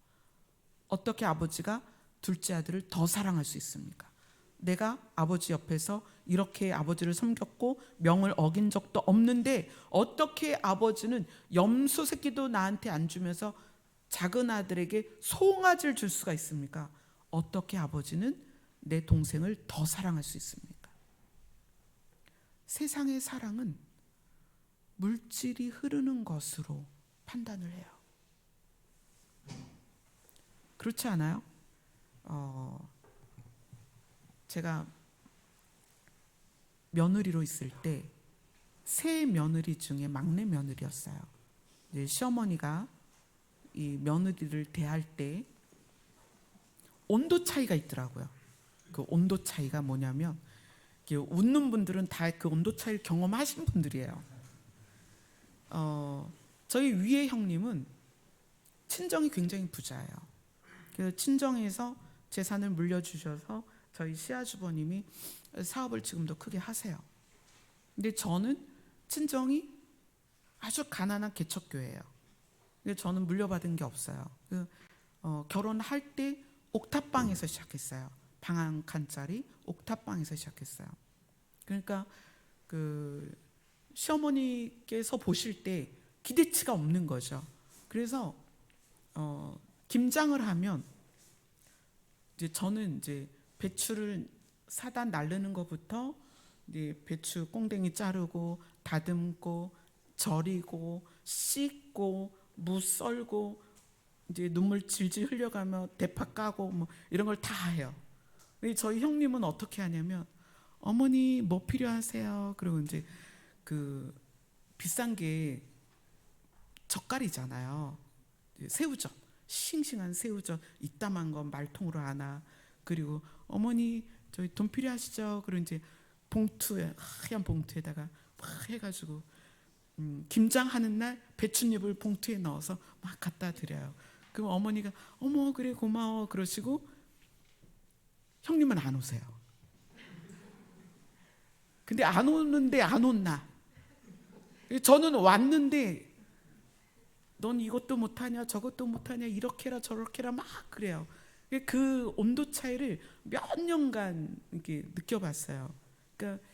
어떻게 아버지가 둘째 아들을 더 사랑할 수 있습니까? 내가 아버지 옆에서 이렇게 아버지를 섬겼고 명을 어긴 적도 없는데 어떻게 아버지는 염소 새끼도 나한테 안 주면서 작은 아들에게 송아지를 줄 수가 있습니까? 어떻게 아버지는 내 동생을 더 사랑할 수 있습니까? 세상의 사랑은 물질이 흐르는 것으로 판단을 해요. 그렇지 않아요? 제가 며느리로 있을 때 세 며느리 중에 막내 며느리였어요. 이제 시어머니가 이 며느리를 대할 때 온도 차이가 있더라고요. 그 온도 차이가 뭐냐면 웃는 분들은 다 그 온도 차이를 경험하신 분들이에요. 저희 위에 형님은 친정이 굉장히 부자예요. 그래서 친정에서 재산을 물려주셔서 저희 시아주버님이 사업을 지금도 크게 하세요. 근데 저는 친정이 아주 가난한 개척교회예요. 근데 저는 물려받은 게 없어요. 결혼할 때 옥탑방에서 시작했어요. 방 한 칸짜리 옥탑방에서 시작했어요. 그러니까 그 시어머니께서 보실 때 기대치가 없는 거죠. 그래서 김장을 하면 이제 저는 이제 배추를 사다 나르는 것부터 이제 배추 꽁댕이 자르고 다듬고 절이고 씻고 무 썰고 이제 눈물 질질 흘려가며 대파 까고 뭐 이런 걸 다 해요. 저희 형님은 어떻게 하냐면 어머니 뭐 필요하세요? 그리고 이제 그 비싼 게 젓갈이잖아요. 새우젓, 싱싱한 새우젓 이따만 건 말통으로 하나. 그리고 어머니 저희 돈 필요하시죠? 그리고 이제 봉투에 하얀 봉투에다가 막 해가지고 김장하는 날 배춧잎을 봉투에 넣어서 막 갖다 드려요. 그럼 어머니가 어머 그래 고마워 그러시고 형님은 안 오세요. 근데 안 오는데 안 온나. 저는 왔는데 넌 이것도 못하냐 저것도 못하냐 이렇게라 저렇게라 막 그래요. 그 온도 차이를 몇 년간 이렇게 느껴봤어요. 그러니까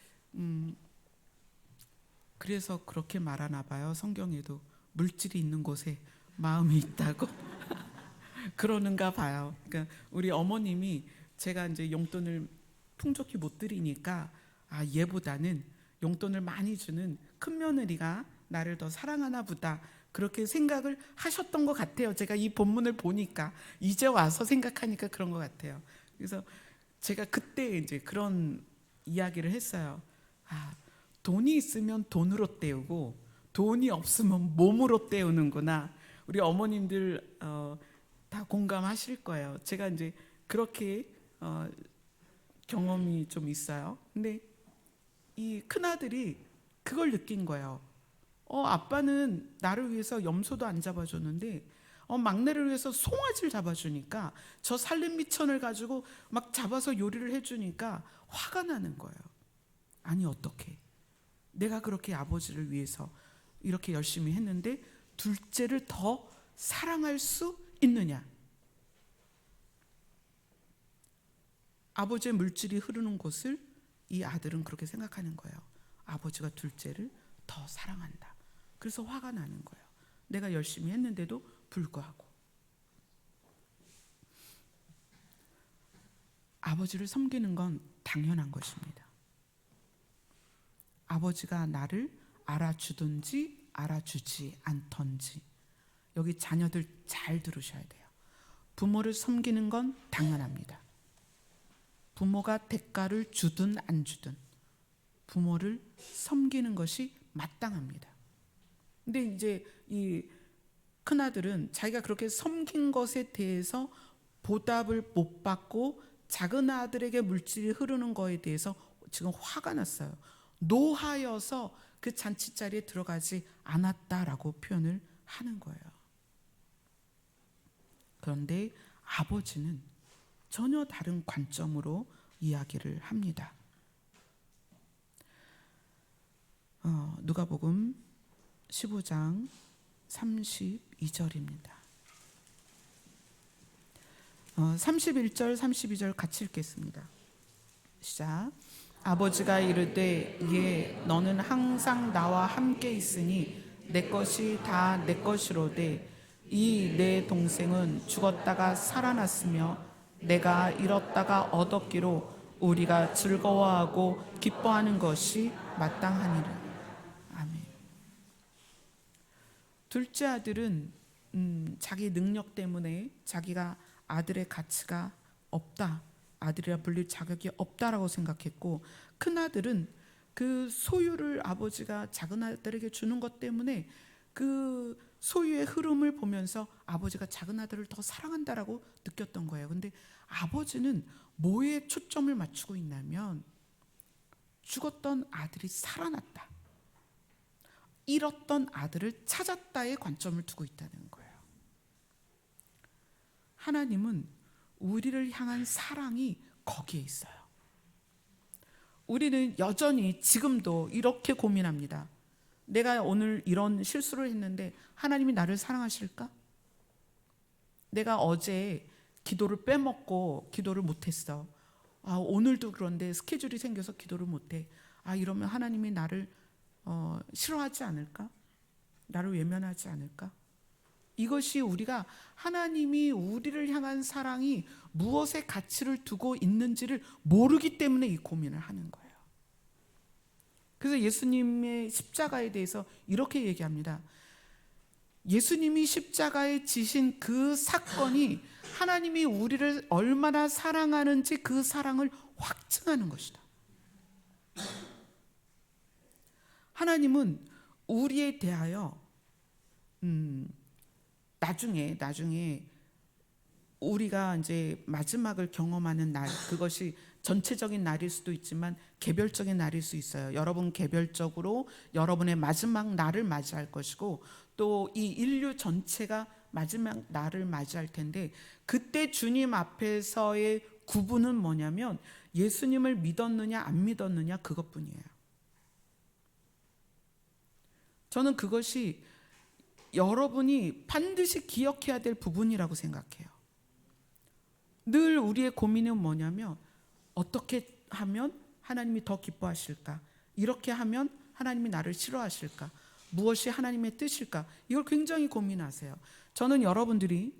그래서 그렇게 말하나 봐요. 성경에도 물질이 있는 곳에 마음이 있다고 그러는가 봐요. 그러니까 우리 어머님이 제가 이제 용돈을 풍족히 못 드리니까 얘보다는 용돈을 많이 주는 큰 며느리가 나를 더 사랑하나 보다 그렇게 생각을 하셨던 것 같아요. 제가 이 본문을 보니까 이제 와서 생각하니까 그런 것 같아요. 그래서 제가 그때 이제 그런 이야기를 했어요. 돈이 있으면 돈으로 때우고 돈이 없으면 몸으로 때우는구나. 우리 어머님들 다 공감하실 거예요. 제가 이제 그렇게 경험이 좀 있어요. 근데 이 큰아들이 그걸 느낀 거예요. 아빠는 나를 위해서 염소도 안 잡아줬는데 막내를 위해서 송아지를 잡아주니까 저 살림미천을 가지고 막 잡아서 요리를 해주니까 화가 나는 거예요. 아니 어떻게 내가 그렇게 아버지를 위해서 이렇게 열심히 했는데 둘째를 더 사랑할 수 있느냐. 아버지의 물질이 흐르는 곳을 이 아들은 그렇게 생각하는 거예요. 아버지가 둘째를 더 사랑한다. 그래서 화가 나는 거예요. 내가 열심히 했는데도 불구하고. 아버지를 섬기는 건 당연한 것입니다. 아버지가 나를 알아주든지 알아주지 않던지. 여기 자녀들 잘 들으셔야 돼요. 부모를 섬기는 건 당연합니다. 부모가 대가를 주든 안 주든 부모를 섬기는 것이 마땅합니다. 근데 이제 이 큰아들은 자기가 그렇게 섬긴 것에 대해서 보답을 못 받고 작은 아들에게 물질이 흐르는 거에 대해서 지금 화가 났어요. 노하여서 그 잔치자리에 들어가지 않았다라고 표현을 하는 거예요. 그런데 아버지는 전혀 다른 관점으로 이야기를 합니다. 누가복음 15장 32절입니다. 31절 32절 같이 읽겠습니다. 시작. 아버지가 이르되 예 너는 항상 나와 함께 있으니 내 것이 다 내 것이로되 이 내 동생은 죽었다가 살아났으며 내가 잃었다가 얻었기로 우리가 즐거워하고 기뻐하는 것이 마땅하니라. 아멘. 둘째 아들은 자기 능력 때문에 자기가 아들의 가치가 없다, 아들이라 불릴 자격이 없다라고 생각했고, 큰 아들은 그 소유를 아버지가 작은 아들에게 주는 것 때문에 그 소유의 흐름을 보면서 아버지가 작은 아들을 더 사랑한다라고 느꼈던 거예요. 근데 아버지는 뭐에 초점을 맞추고 있냐면 죽었던 아들이 살아났다, 잃었던 아들을 찾았다에 관점을 두고 있다는 거예요. 하나님은 우리를 향한 사랑이 거기에 있어요. 우리는 여전히 지금도 이렇게 고민합니다. 내가 오늘 이런 실수를 했는데 하나님이 나를 사랑하실까? 내가 어제 기도를 빼먹고 기도를 못했어. 오늘도 그런데 스케줄이 생겨서 기도를 못해. 이러면 하나님이 나를 싫어하지 않을까? 나를 외면하지 않을까? 이것이 우리가 하나님이 우리를 향한 사랑이 무엇에 가치를 두고 있는지를 모르기 때문에 이 고민을 하는 거예요. 그래서 예수님의 십자가에 대해서 이렇게 얘기합니다. 예수님이 십자가에 지신 그 사건이 하나님이 우리를 얼마나 사랑하는지 그 사랑을 확증하는 것이다. 하나님은 우리에 대하여 나중에 우리가 이제 마지막을 경험하는 날, 그것이 전체적인 날일 수도 있지만 개별적인 날일 수 있어요. 여러분 개별적으로 여러분의 마지막 날을 맞이할 것이고 또 이 인류 전체가 마지막 날을 맞이할 텐데, 그때 주님 앞에서의 구분은 뭐냐면 예수님을 믿었느냐 안 믿었느냐 그것뿐이에요. 저는 그것이 여러분이 반드시 기억해야 될 부분이라고 생각해요. 늘 우리의 고민은 뭐냐면 어떻게 하면 하나님이 더 기뻐하실까? 이렇게 하면 하나님이 나를 싫어하실까? 무엇이 하나님의 뜻일까? 이걸 굉장히 고민하세요. 저는 여러분들이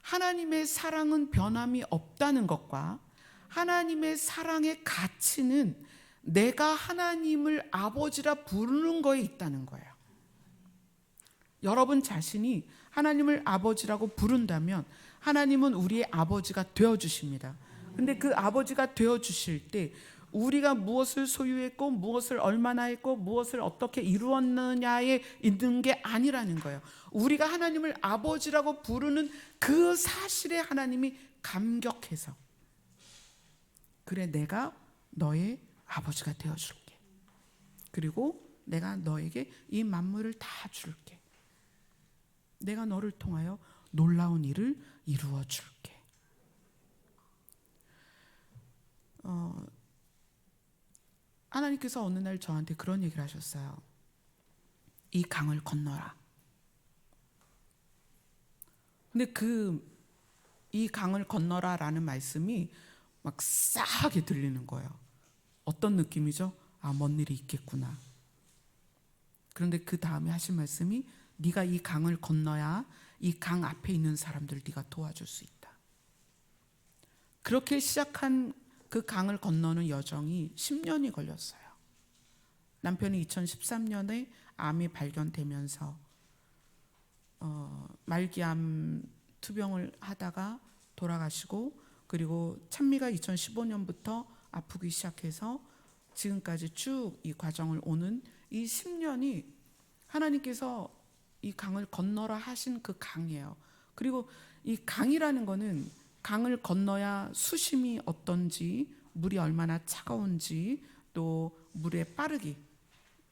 하나님의 사랑은 변함이 없다는 것과 하나님의 사랑의 가치는 내가 하나님을 아버지라 부르는 거에 있다는 거예요. 여러분 자신이 하나님을 아버지라고 부른다면 하나님은 우리의 아버지가 되어주십니다. 근데 그 아버지가 되어주실 때 우리가 무엇을 소유했고 무엇을 얼마나 했고 무엇을 어떻게 이루었느냐에 있는 게 아니라는 거예요. 우리가 하나님을 아버지라고 부르는 그 사실에 하나님이 감격해서 그래, 내가 너의 아버지가 되어줄게. 그리고 내가 너에게 이 만물을 다 줄게. 내가 너를 통하여 놀라운 일을 이루어 줄게. 하나님께서 어느 날 저한테 그런 얘기를 하셨어요. 이 강을 건너라. 근데 이 강을 건너라라는 말씀이 막 싸하게 들리는 거예요. 어떤 느낌이죠? 아, 뭔 일이 있겠구나. 그런데 그 다음에 하신 말씀이 네가 이 강을 건너야 이 강 앞에 있는 사람들 네가 도와줄 수 있다. 그렇게 시작한 그 강을 건너는 여정이 10년이 걸렸어요. 남편이 2013년에 암이 발견되면서 말기암 투병을 하다가 돌아가시고, 그리고 찬미가 2015년부터 아프기 시작해서 지금까지 쭉 이 과정을 오는 이 10년이 하나님께서 이 강을 건너라 하신 그 강이에요. 그리고 이 강이라는 거는 강을 건너야 수심이 어떤지, 물이 얼마나 차가운지, 또 물의 빠르기,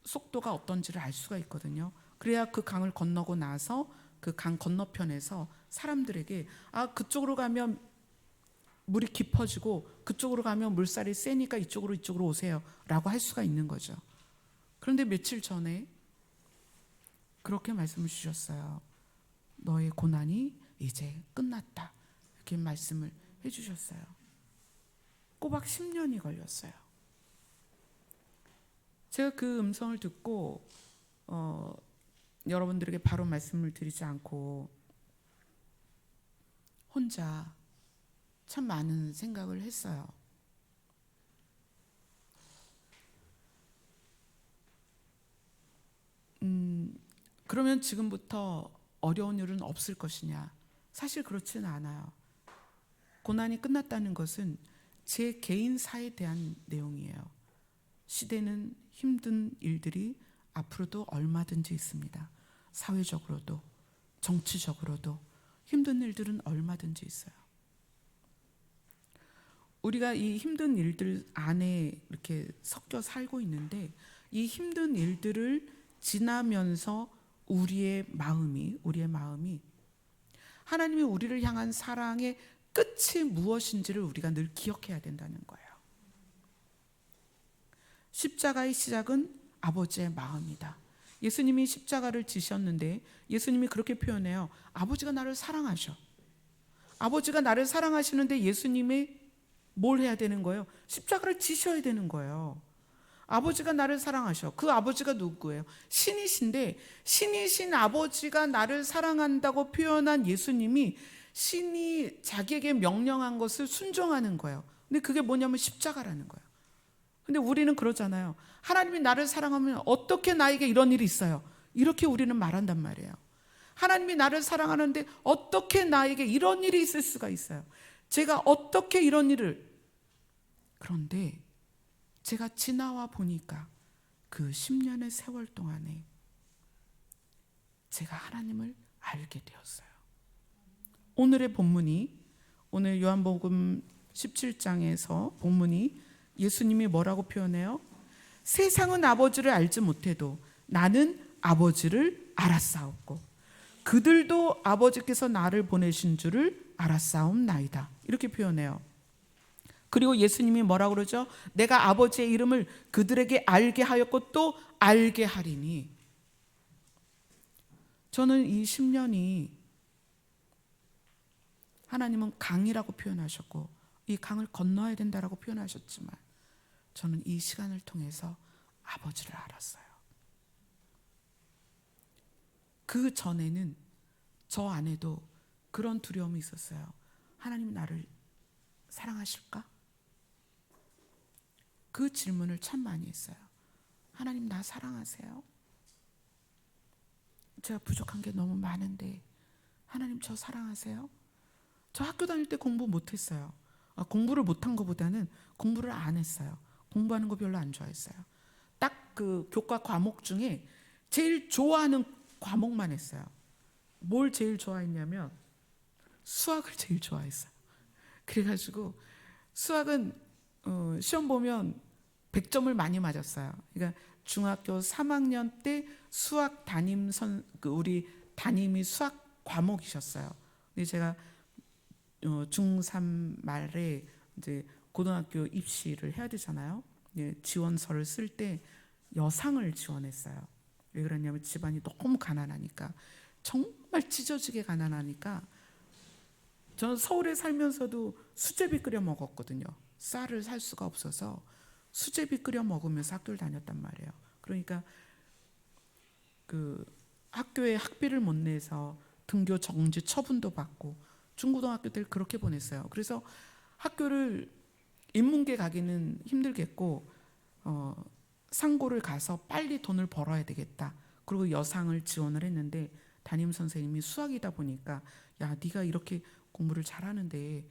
속도가 어떤지를 알 수가 있거든요. 그래야 그 강을 건너고 나서 그 강 건너편에서 사람들에게 아, 그쪽으로 가면 물이 깊어지고 그쪽으로 가면 물살이 세니까 이쪽으로 오세요 라고 할 수가 있는 거죠. 그런데 며칠 전에 그렇게 말씀을 주셨어요. 너의 고난이 이제 끝났다, 이렇게 말씀을 해주셨어요. 꼬박 10년이 걸렸어요. 제가 그 음성을 듣고 여러분들에게 바로 말씀을 드리지 않고 혼자 참 많은 생각을 했어요. 그러면 지금부터 어려운 일은 없을 것이냐? 사실 그렇지는 않아요. 고난이 끝났다는 것은 제 개인사에 대한 내용이에요. 시대는 힘든 일들이 앞으로도 얼마든지 있습니다. 사회적으로도 정치적으로도 힘든 일들은 얼마든지 있어요. 우리가 이 힘든 일들 안에 이렇게 섞여 살고 있는데, 이 힘든 일들을 지나면서 우리의 마음이 하나님이 우리를 향한 사랑의 끝이 무엇인지를 우리가 늘 기억해야 된다는 거예요. 십자가의 시작은 아버지의 마음이다. 예수님이 십자가를 지셨는데 예수님이 그렇게 표현해요. 아버지가 나를 사랑하셔. 아버지가 나를 사랑하시는데 예수님이 뭘 해야 되는 거예요? 십자가를 지셔야 되는 거예요. 아버지가 나를 사랑하셔. 그 아버지가 누구예요? 신이신데, 신이신 아버지가 나를 사랑한다고 표현한 예수님이 신이 자기에게 명령한 것을 순종하는 거예요. 근데 그게 뭐냐면 십자가라는 거예요. 근데 우리는 그러잖아요. 하나님이 나를 사랑하면 어떻게 나에게 이런 일이 있어요? 이렇게 우리는 말한단 말이에요. 하나님이 나를 사랑하는데 어떻게 나에게 이런 일이 있을 수가 있어요? 제가 어떻게 이런 일을. 그런데 제가 지나와 보니까 그 10년의 세월 동안에 제가 하나님을 알게 되었어요. 오늘의 본문이, 오늘 요한복음 17장에서 본문이 예수님이 뭐라고 표현해요? 세상은 아버지를 알지 못해도 나는 아버지를 알았사옵고 그들도 아버지께서 나를 보내신 줄을 알았사옵나이다, 이렇게 표현해요. 그리고 예수님이 뭐라고 그러죠? 내가 아버지의 이름을 그들에게 알게 하였고 또 알게 하리니. 저는 이 10년이 하나님은 강이라고 표현하셨고 이 강을 건너야 된다라고 표현하셨지만 저는 이 시간을 통해서 아버지를 알았어요. 그 전에는 저 안에도 그런 두려움이 있었어요. 하나님 나를 사랑하실까? 그 질문을 참 많이 했어요. 하나님 나 사랑하세요? 제가 부족한 게 너무 많은데 하나님 저 사랑하세요? 저 학교 다닐 때 공부 못했어요. 공부를 못한 것보다는 공부를 안 했어요. 공부하는 거 별로 안 좋아했어요. 딱 그 교과 과목 중에 제일 좋아하는 과목만 했어요. 뭘 제일 좋아했냐면 수학을 제일 좋아했어요. 그래가지고 수학은 시험 보면 100점을 많이 맞았어요. 그러니까 중학교 3학년 때 수학 우리 담임이 수학 과목이셨어요. 근데 제가 중3 말에 이제 고등학교 입시를 해야 되잖아요. 지원서를 쓸 때 여상을 지원했어요. 왜 그러냐면 집안이 너무 가난하니까, 정말 찢어지게 가난하니까. 저는 서울에 살면서도 수제비 끓여 먹었거든요. 쌀을 살 수가 없어서 수제비 끓여 먹으면서 학교를 다녔단 말이에요. 그러니까 그 학교에 학비를 못 내서 등교 정지 처분도 받고 중고등학교 때를 그렇게 보냈어요. 그래서 학교를 인문계 가기는 힘들겠고 상고를 가서 빨리 돈을 벌어야 되겠다. 그리고 여상을 지원을 했는데 담임 선생님이 수학이다 보니까 야, 네가 이렇게 공부를 잘하는데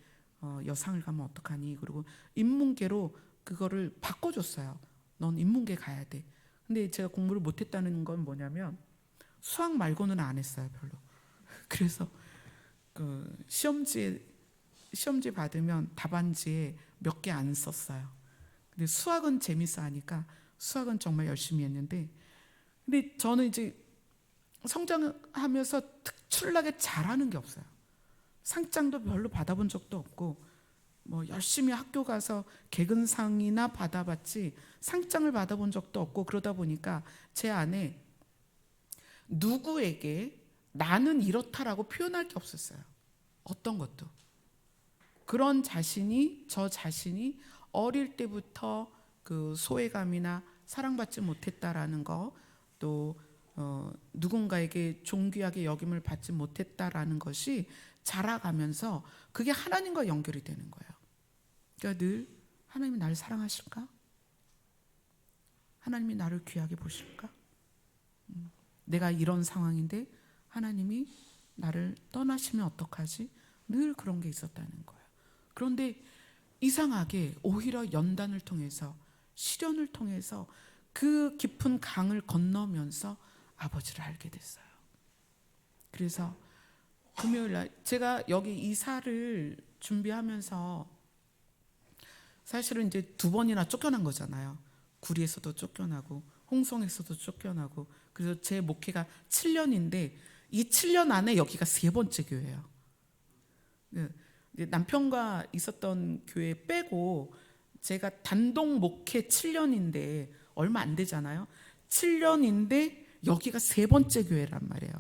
여상을 가면 어떡하니? 그리고 인문계로 그거를 바꿔줬어요. 넌 인문계 가야 돼. 근데 제가 공부를 못했다는 건 뭐냐면 수학 말고는 안 했어요, 별로. 그래서 그 시험지 받으면 답안지에 몇 개 안 썼어요. 근데 수학은 재밌어 하니까 수학은 정말 열심히 했는데, 근데 저는 이제 성장하면서 특출나게 잘하는 게 없어요. 상장도 별로 받아본 적도 없고, 뭐 열심히 학교 가서 개근상이나 받아봤지 상장을 받아본 적도 없고, 그러다 보니까 제 안에 누구에게 나는 이렇다라고 표현할 게 없었어요. 어떤 것도. 그런 저 자신이 어릴 때부터 그 소외감이나 사랑받지 못했다라는 거, 또 누군가에게 존귀하게 여김을 받지 못했다라는 것이 자라가면서 그게 하나님과 연결이 되는 거예요. 그러니까 늘 하나님이 나를 사랑하실까? 하나님이 나를 귀하게 보실까? 내가 이런 상황인데 하나님이 나를 떠나시면 어떡하지? 늘 그런 게 있었다는 거예요. 그런데 이상하게 오히려 연단을 통해서, 시련을 통해서 그 깊은 강을 건너면서 아버지를 알게 됐어요. 그래서 금요일 날 제가 여기 이사를 준비하면서 사실은 이제 2번이나 쫓겨난 거잖아요. 구리에서도 쫓겨나고 홍성에서도 쫓겨나고. 그래서 제 목회가 7년인데 이 7년 안에 여기가 3번째 교회예요. 남편과 있었던 교회 빼고 제가 단독 목회 7년인데 얼마 안 되잖아요. 7년인데 여기가 3번째 교회란 말이에요.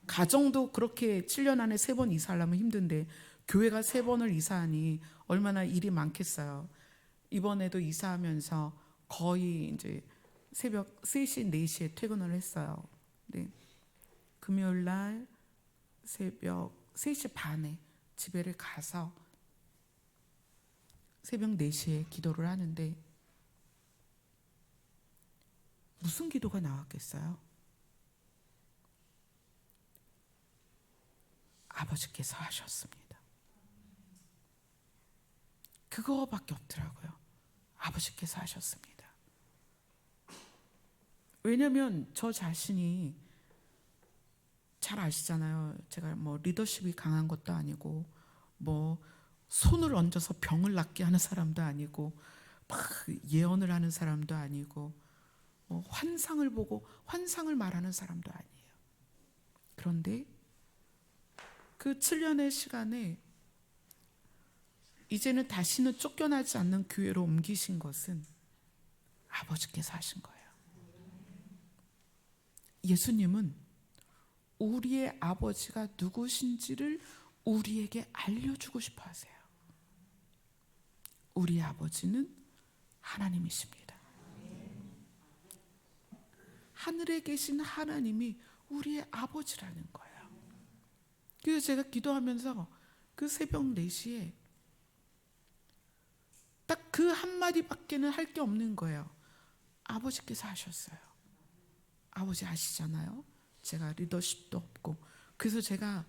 가정도 그렇게 7년 안에 3번 이사하려면 힘든데 교회가 3번을 이사하니 얼마나 일이 많겠어요. 이번에도 이사하면서 거의 이제 새벽 3시, 4시에 퇴근을 했어요. 네. 금요일 날 새벽 3시 반에 집에를 가서 새벽 4시에 기도를 하는데 무슨 기도가 나왔겠어요? 아버지께서 하셨습니다. 그거밖에 없더라고요. 아버지께서 하셨습니다. 왜냐면 저 자신이 잘 아시잖아요. 제가 뭐 리더십이 강한 것도 아니고 뭐 손을 얹어서 병을 낫게 하는 사람도 아니고 막 예언을 하는 사람도 아니고 뭐 환상을 보고 환상을 말하는 사람도 아니에요. 그런데 그 7년의 시간에 이제는 다시는 쫓겨나지 않는 교회로 옮기신 것은 아버지께서 하신 거예요. 예수님은 우리의 아버지가 누구신지를 우리에게 알려주고 싶어 하세요. 우리의 아버지는 하나님이십니다. 하늘에 계신 하나님이 우리의 아버지라는 거예요. 그래서 제가 기도하면서 그 새벽 4시에 딱 그 한마디밖에는 할 게 없는 거예요. 아버지께서 하셨어요. 아버지 아시잖아요. 제가 리더십도 없고. 그래서 제가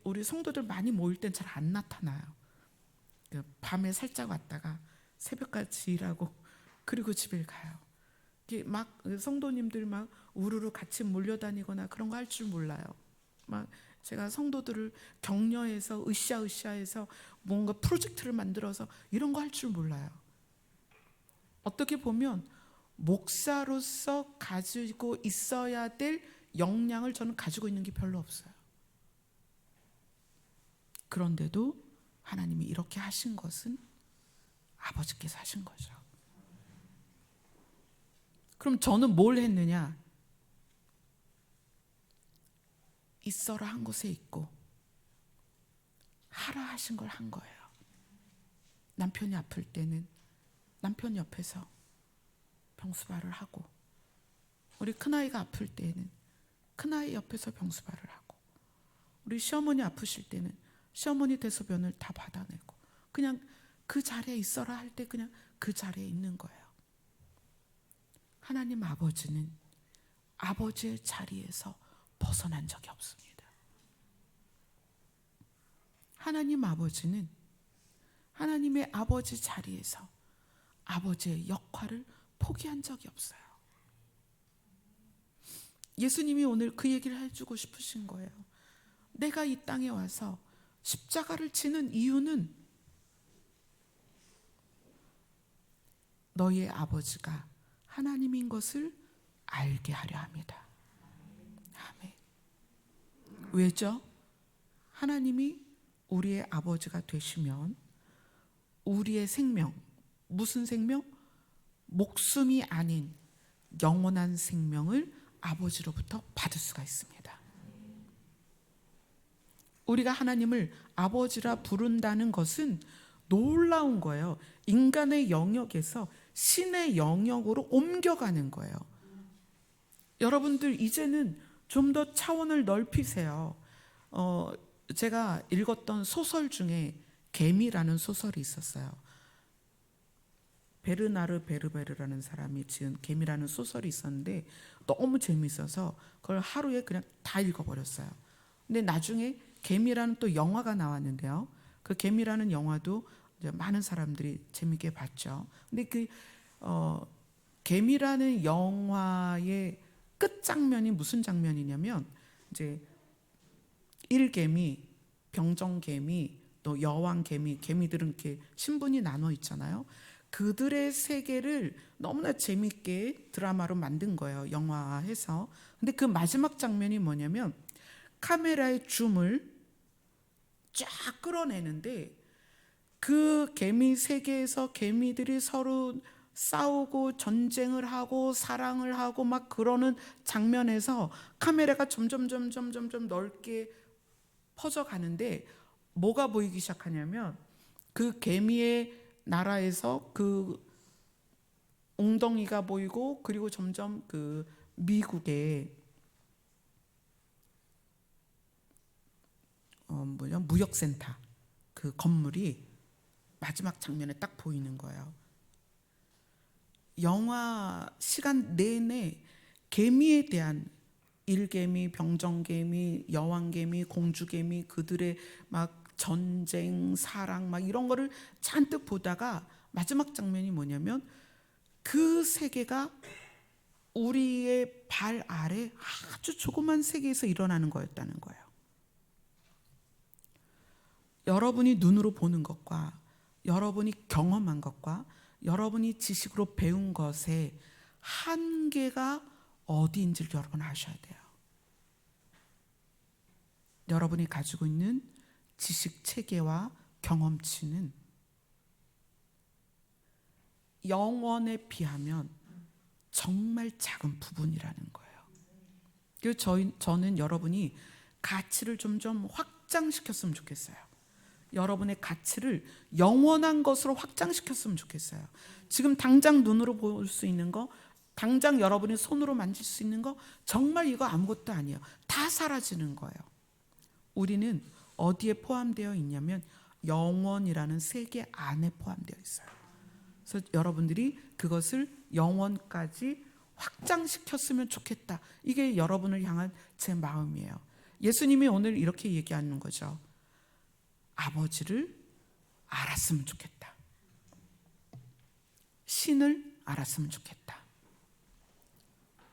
우리 성도들 많이 모일 땐 잘 안 나타나요. 밤에 살짝 왔다가 새벽까지 일하고 그리고 집에 가요. 막 성도님들 막 우르르 같이 몰려다니거나 그런 거 할 줄 몰라요. 막 제가 성도들을 격려해서 으쌰으쌰해서 뭔가 프로젝트를 만들어서 이런 거 할 줄 몰라요. 어떻게 보면 목사로서 가지고 있어야 될 역량을 저는 가지고 있는 게 별로 없어요. 그런데도 하나님이 이렇게 하신 것은 아버지께서 하신 거죠. 그럼 저는 뭘 했느냐? 있어라 한 곳에 있고 하라 하신 걸 한 거예요. 남편이 아플 때는 남편 옆에서 병수발을 하고, 우리 큰아이가 아플 때는 큰아이 옆에서 병수발을 하고, 우리 시어머니 아프실 때는 시어머니 대소변을 다 받아내고, 그냥 그 자리에 있어라 할 때 그냥 그 자리에 있는 거예요. 하나님 아버지는 아버지의 자리에서 벗어난 적이 없습니다. 하나님 아버지는 하나님의 아버지 자리에서 아버지의 역할을 포기한 적이 없어요. 예수님이 오늘 그 얘기를 해주고 싶으신 거예요. 내가 이 땅에 와서 십자가를 지는 이유는 너희의 아버지가 하나님인 것을 알게 하려 합니다. 아멘. 왜죠? 하나님이 우리의 아버지가 되시면 우리의 생명, 무슨 생명? 목숨이 아닌 영원한 생명을 아버지로부터 받을 수가 있습니다. 우리가 하나님을 아버지라 부른다는 것은 놀라운 거예요. 인간의 영역에서 신의 영역으로 옮겨가는 거예요. 여러분들 이제는 좀 더 차원을 넓히세요. 제가 읽었던 소설 중에 개미라는 소설이 있었어요. 베르나르 베르베르라는 사람이 지은 개미라는 소설이 있었는데 너무 재밌어서 그걸 하루에 그냥 다 읽어버렸어요. 근데 나중에 개미라는 또 영화가 나왔는데요. 그 개미라는 영화도 이제 많은 사람들이 재밌게 봤죠. 근데 그 개미라는 영화의 끝 장면이 무슨 장면이냐면, 이제 일개미, 병정개미, 또 여왕개미, 개미들은 이렇게 신분이 나눠 있잖아요. 그들의 세계를 너무나 재밌게 드라마로 만든 거예요, 영화화해서. 근데 그 마지막 장면이 뭐냐면 카메라의 줌을 쫙 끌어내는데 그 개미 세계에서 개미들이 서로 싸우고 전쟁을 하고 사랑을 하고 막 그러는 장면에서 카메라가 점점 넓게 퍼져가는데 뭐가 보이기 시작하냐면 그 개미의 나라에서 그 웅덩이가 보이고, 그리고 점점 그 미국의 무역센터 그 건물이 마지막 장면에 딱 보이는 거예요. 영화 시간 내내 개미에 대한, 일개미, 병정개미, 여왕개미, 공주개미, 그들의 막 전쟁, 사랑 막 이런 거를 잔뜩 보다가 마지막 장면이 뭐냐면 그 세계가 우리의 발 아래 아주 조그만 세계에서 일어나는 거였다는 거예요. 여러분이 눈으로 보는 것과 여러분이 경험한 것과 여러분이 지식으로 배운 것의 한계가 어디인지를 여러분 아셔야 돼요. 여러분이 가지고 있는 지식 체계와 경험치는 영원에 비하면 정말 작은 부분이라는 거예요. 그래서 저는 여러분이 가치를 좀 확장시켰으면 좋겠어요. 여러분의 가치를 영원한 것으로 확장시켰으면 좋겠어요. 지금 당장 눈으로 볼 수 있는 거, 당장 여러분이 손으로 만질 수 있는 거, 정말 이거 아무것도 아니에요. 다 사라지는 거예요. 우리는 어디에 포함되어 있냐면 영원이라는 세계 안에 포함되어 있어요. 그래서 여러분들이 그것을 영원까지 확장시켰으면 좋겠다. 이게 여러분을 향한 제 마음이에요. 예수님이 오늘 이렇게 얘기하는 거죠. 아버지를 알았으면 좋겠다. 신을 알았으면 좋겠다.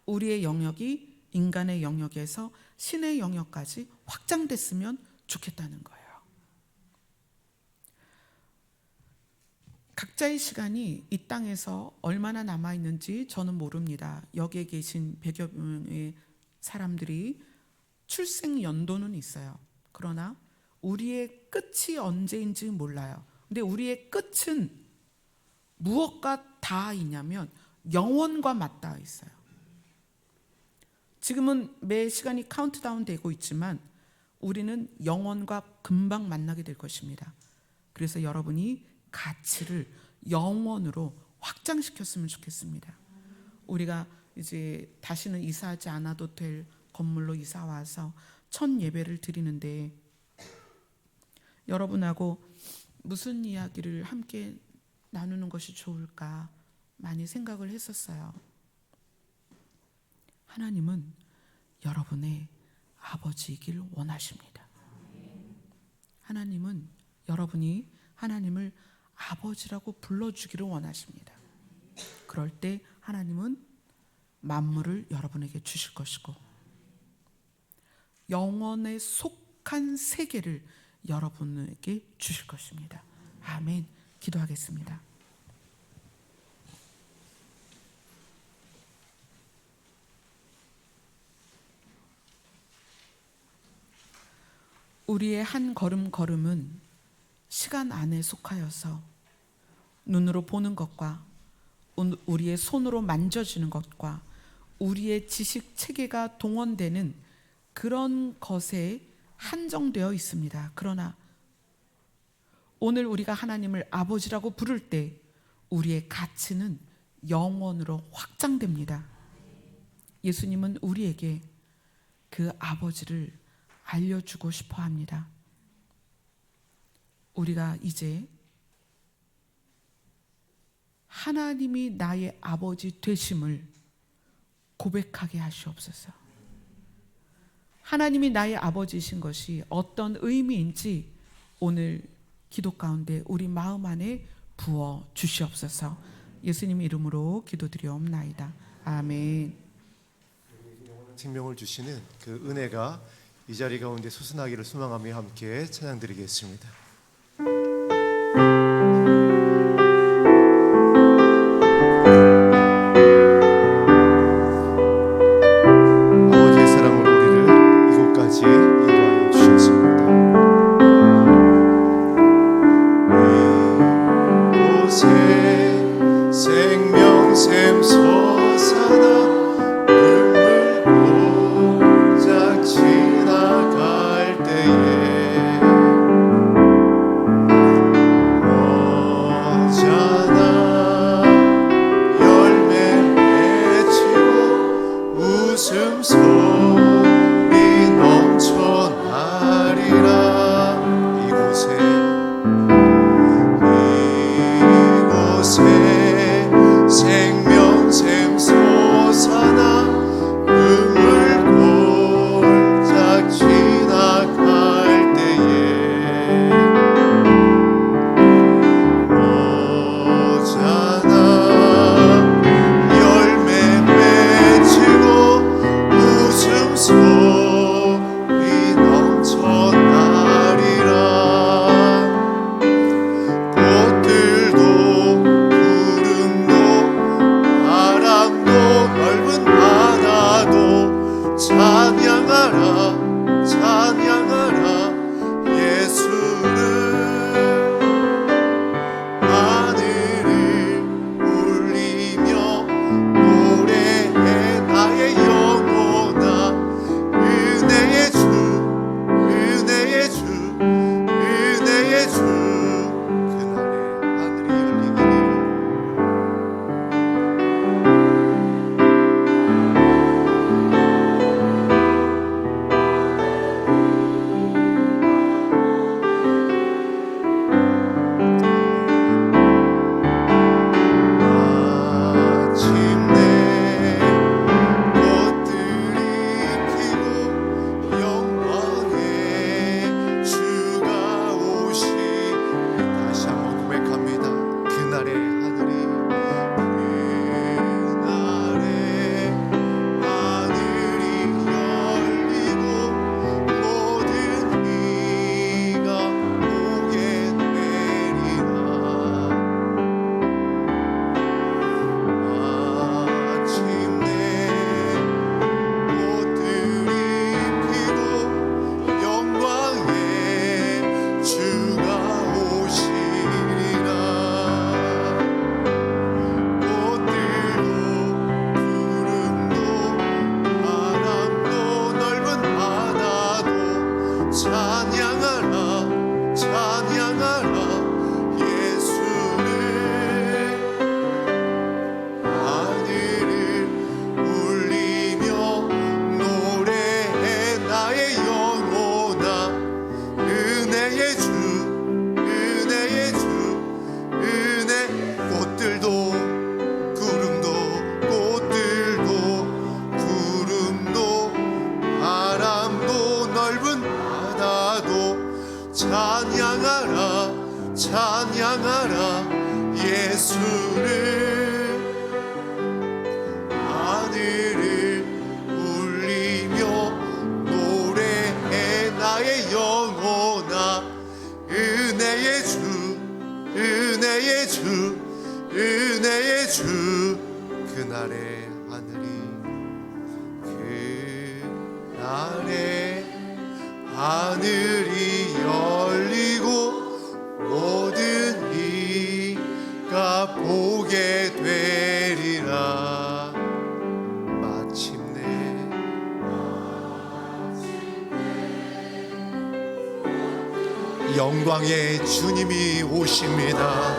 우리의 영역이 인간의 영역에서 신의 영역까지 확장됐으면 좋겠다는 거예요. 각자의 시간이 이 땅에서 얼마나 남아 있는지 저는 모릅니다. 여기에 계신 100여 명의 사람들이 출생 연도는 있어요. 그러나 우리의 끝이 언제인지 몰라요. 근데 우리의 끝은 무엇과 닿아 있냐면 영원과 맞닿아 있어요. 지금은 매 시간이 카운트다운 되고 있지만 우리는 영원과 금방 만나게 될 것입니다. 그래서 여러분이 가치를 영원으로 확장시켰으면 좋겠습니다. 우리가 이제 다시는 이사하지 않아도 될 건물로 이사 와서 첫 예배를 드리는데 여러분하고 무슨 이야기를 함께 나누는 것이 좋을까 많이 생각을 했었어요. 하나님은 여러분의 아버지이길 원하십니다. 하나님은 여러분이 하나님을 아버지라고 불러주기를 원하십니다. 그럴 때 하나님은 만물을 여러분에게 주실 것이고 영원에 속한 세계를 여러분에게 주실 것입니다. 아멘. 기도하겠습니다. 우리의 한 걸음 걸음은 시간 안에 속하여서 눈으로 보는 것과 우리의 손으로 만져지는 것과 우리의 지식 체계가 동원되는 그런 것에 한정되어 있습니다. 그러나 오늘 우리가 하나님을 아버지라고 부를 때 우리의 가치는 영원으로 확장됩니다. 예수님은 우리에게 그 아버지를 알려주고 싶어 합니다. 우리가 이제 하나님이 나의 아버지 되심을 고백하게 하시옵소서. 하나님이 나의 아버지이신 것이 어떤 의미인지 오늘 기도 가운데 우리 마음 안에 부어 주시옵소서. 예수님 이름으로 기도드리옵나이다. 아멘. 생명을 주시는 그 은혜가 이 자리 가운데 솟아나기를 소망하며 함께 찬양드리겠습니다. 아버지의 사랑으로 우리를 이곳까지 인도하여 주셨습니다. 이곳에 생명샘 솟아나 눈물 고작 지나갈 때에 찬양하라 찬양하라 예수를 하늘을 울리며 노래해 나의 영혼아 은혜의 주 은혜의 주 은혜 꽃들도 구름도 꽃들도 구름도 바람도 넓은 바다도 찬양하라 찬양하라 예수를 하늘을 울리며 노래해 나의 영혼아 은혜의 주 은혜의 주 은혜의 주 그날의 하늘이 그날의 하늘이 열리고 모든 이가 보게 되리라 마침내 영광의 주님이 오십니다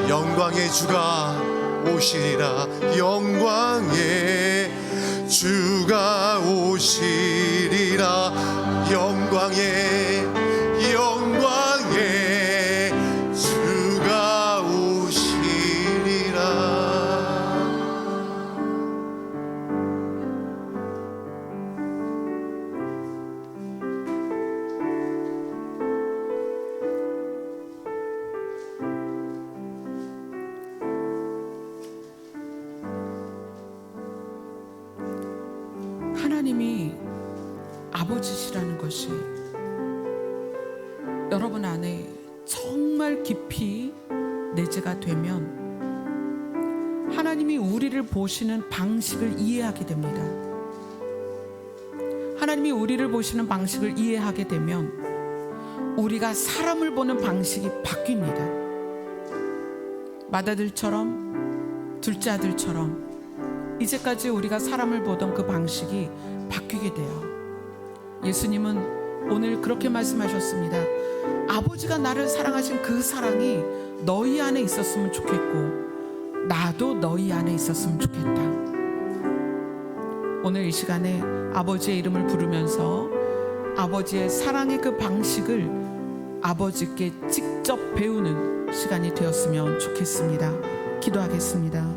영광의 주가 오시리라 영광의 주가 오시리라 영광의 주가 오시리라 하나님이 아버지시라는 것이 여러분 안에 정말 깊이 내재가 되면 하나님이 우리를 보시는 방식을 이해하게 됩니다. 하나님이 우리를 보시는 방식을 이해하게 되면 우리가 사람을 보는 방식이 바뀝니다. 맏아들처럼 둘째 아들처럼 이제까지 우리가 사람을 보던 그 방식이 바뀌게 돼요. 예수님은 오늘 그렇게 말씀하셨습니다. 아버지가 나를 사랑하신 그 사랑이 너희 안에 있었으면 좋겠고 나도 너희 안에 있었으면 좋겠다. 오늘 이 시간에 아버지의 이름을 부르면서 아버지의 사랑의 그 방식을 아버지께 직접 배우는 시간이 되었으면 좋겠습니다. 기도하겠습니다.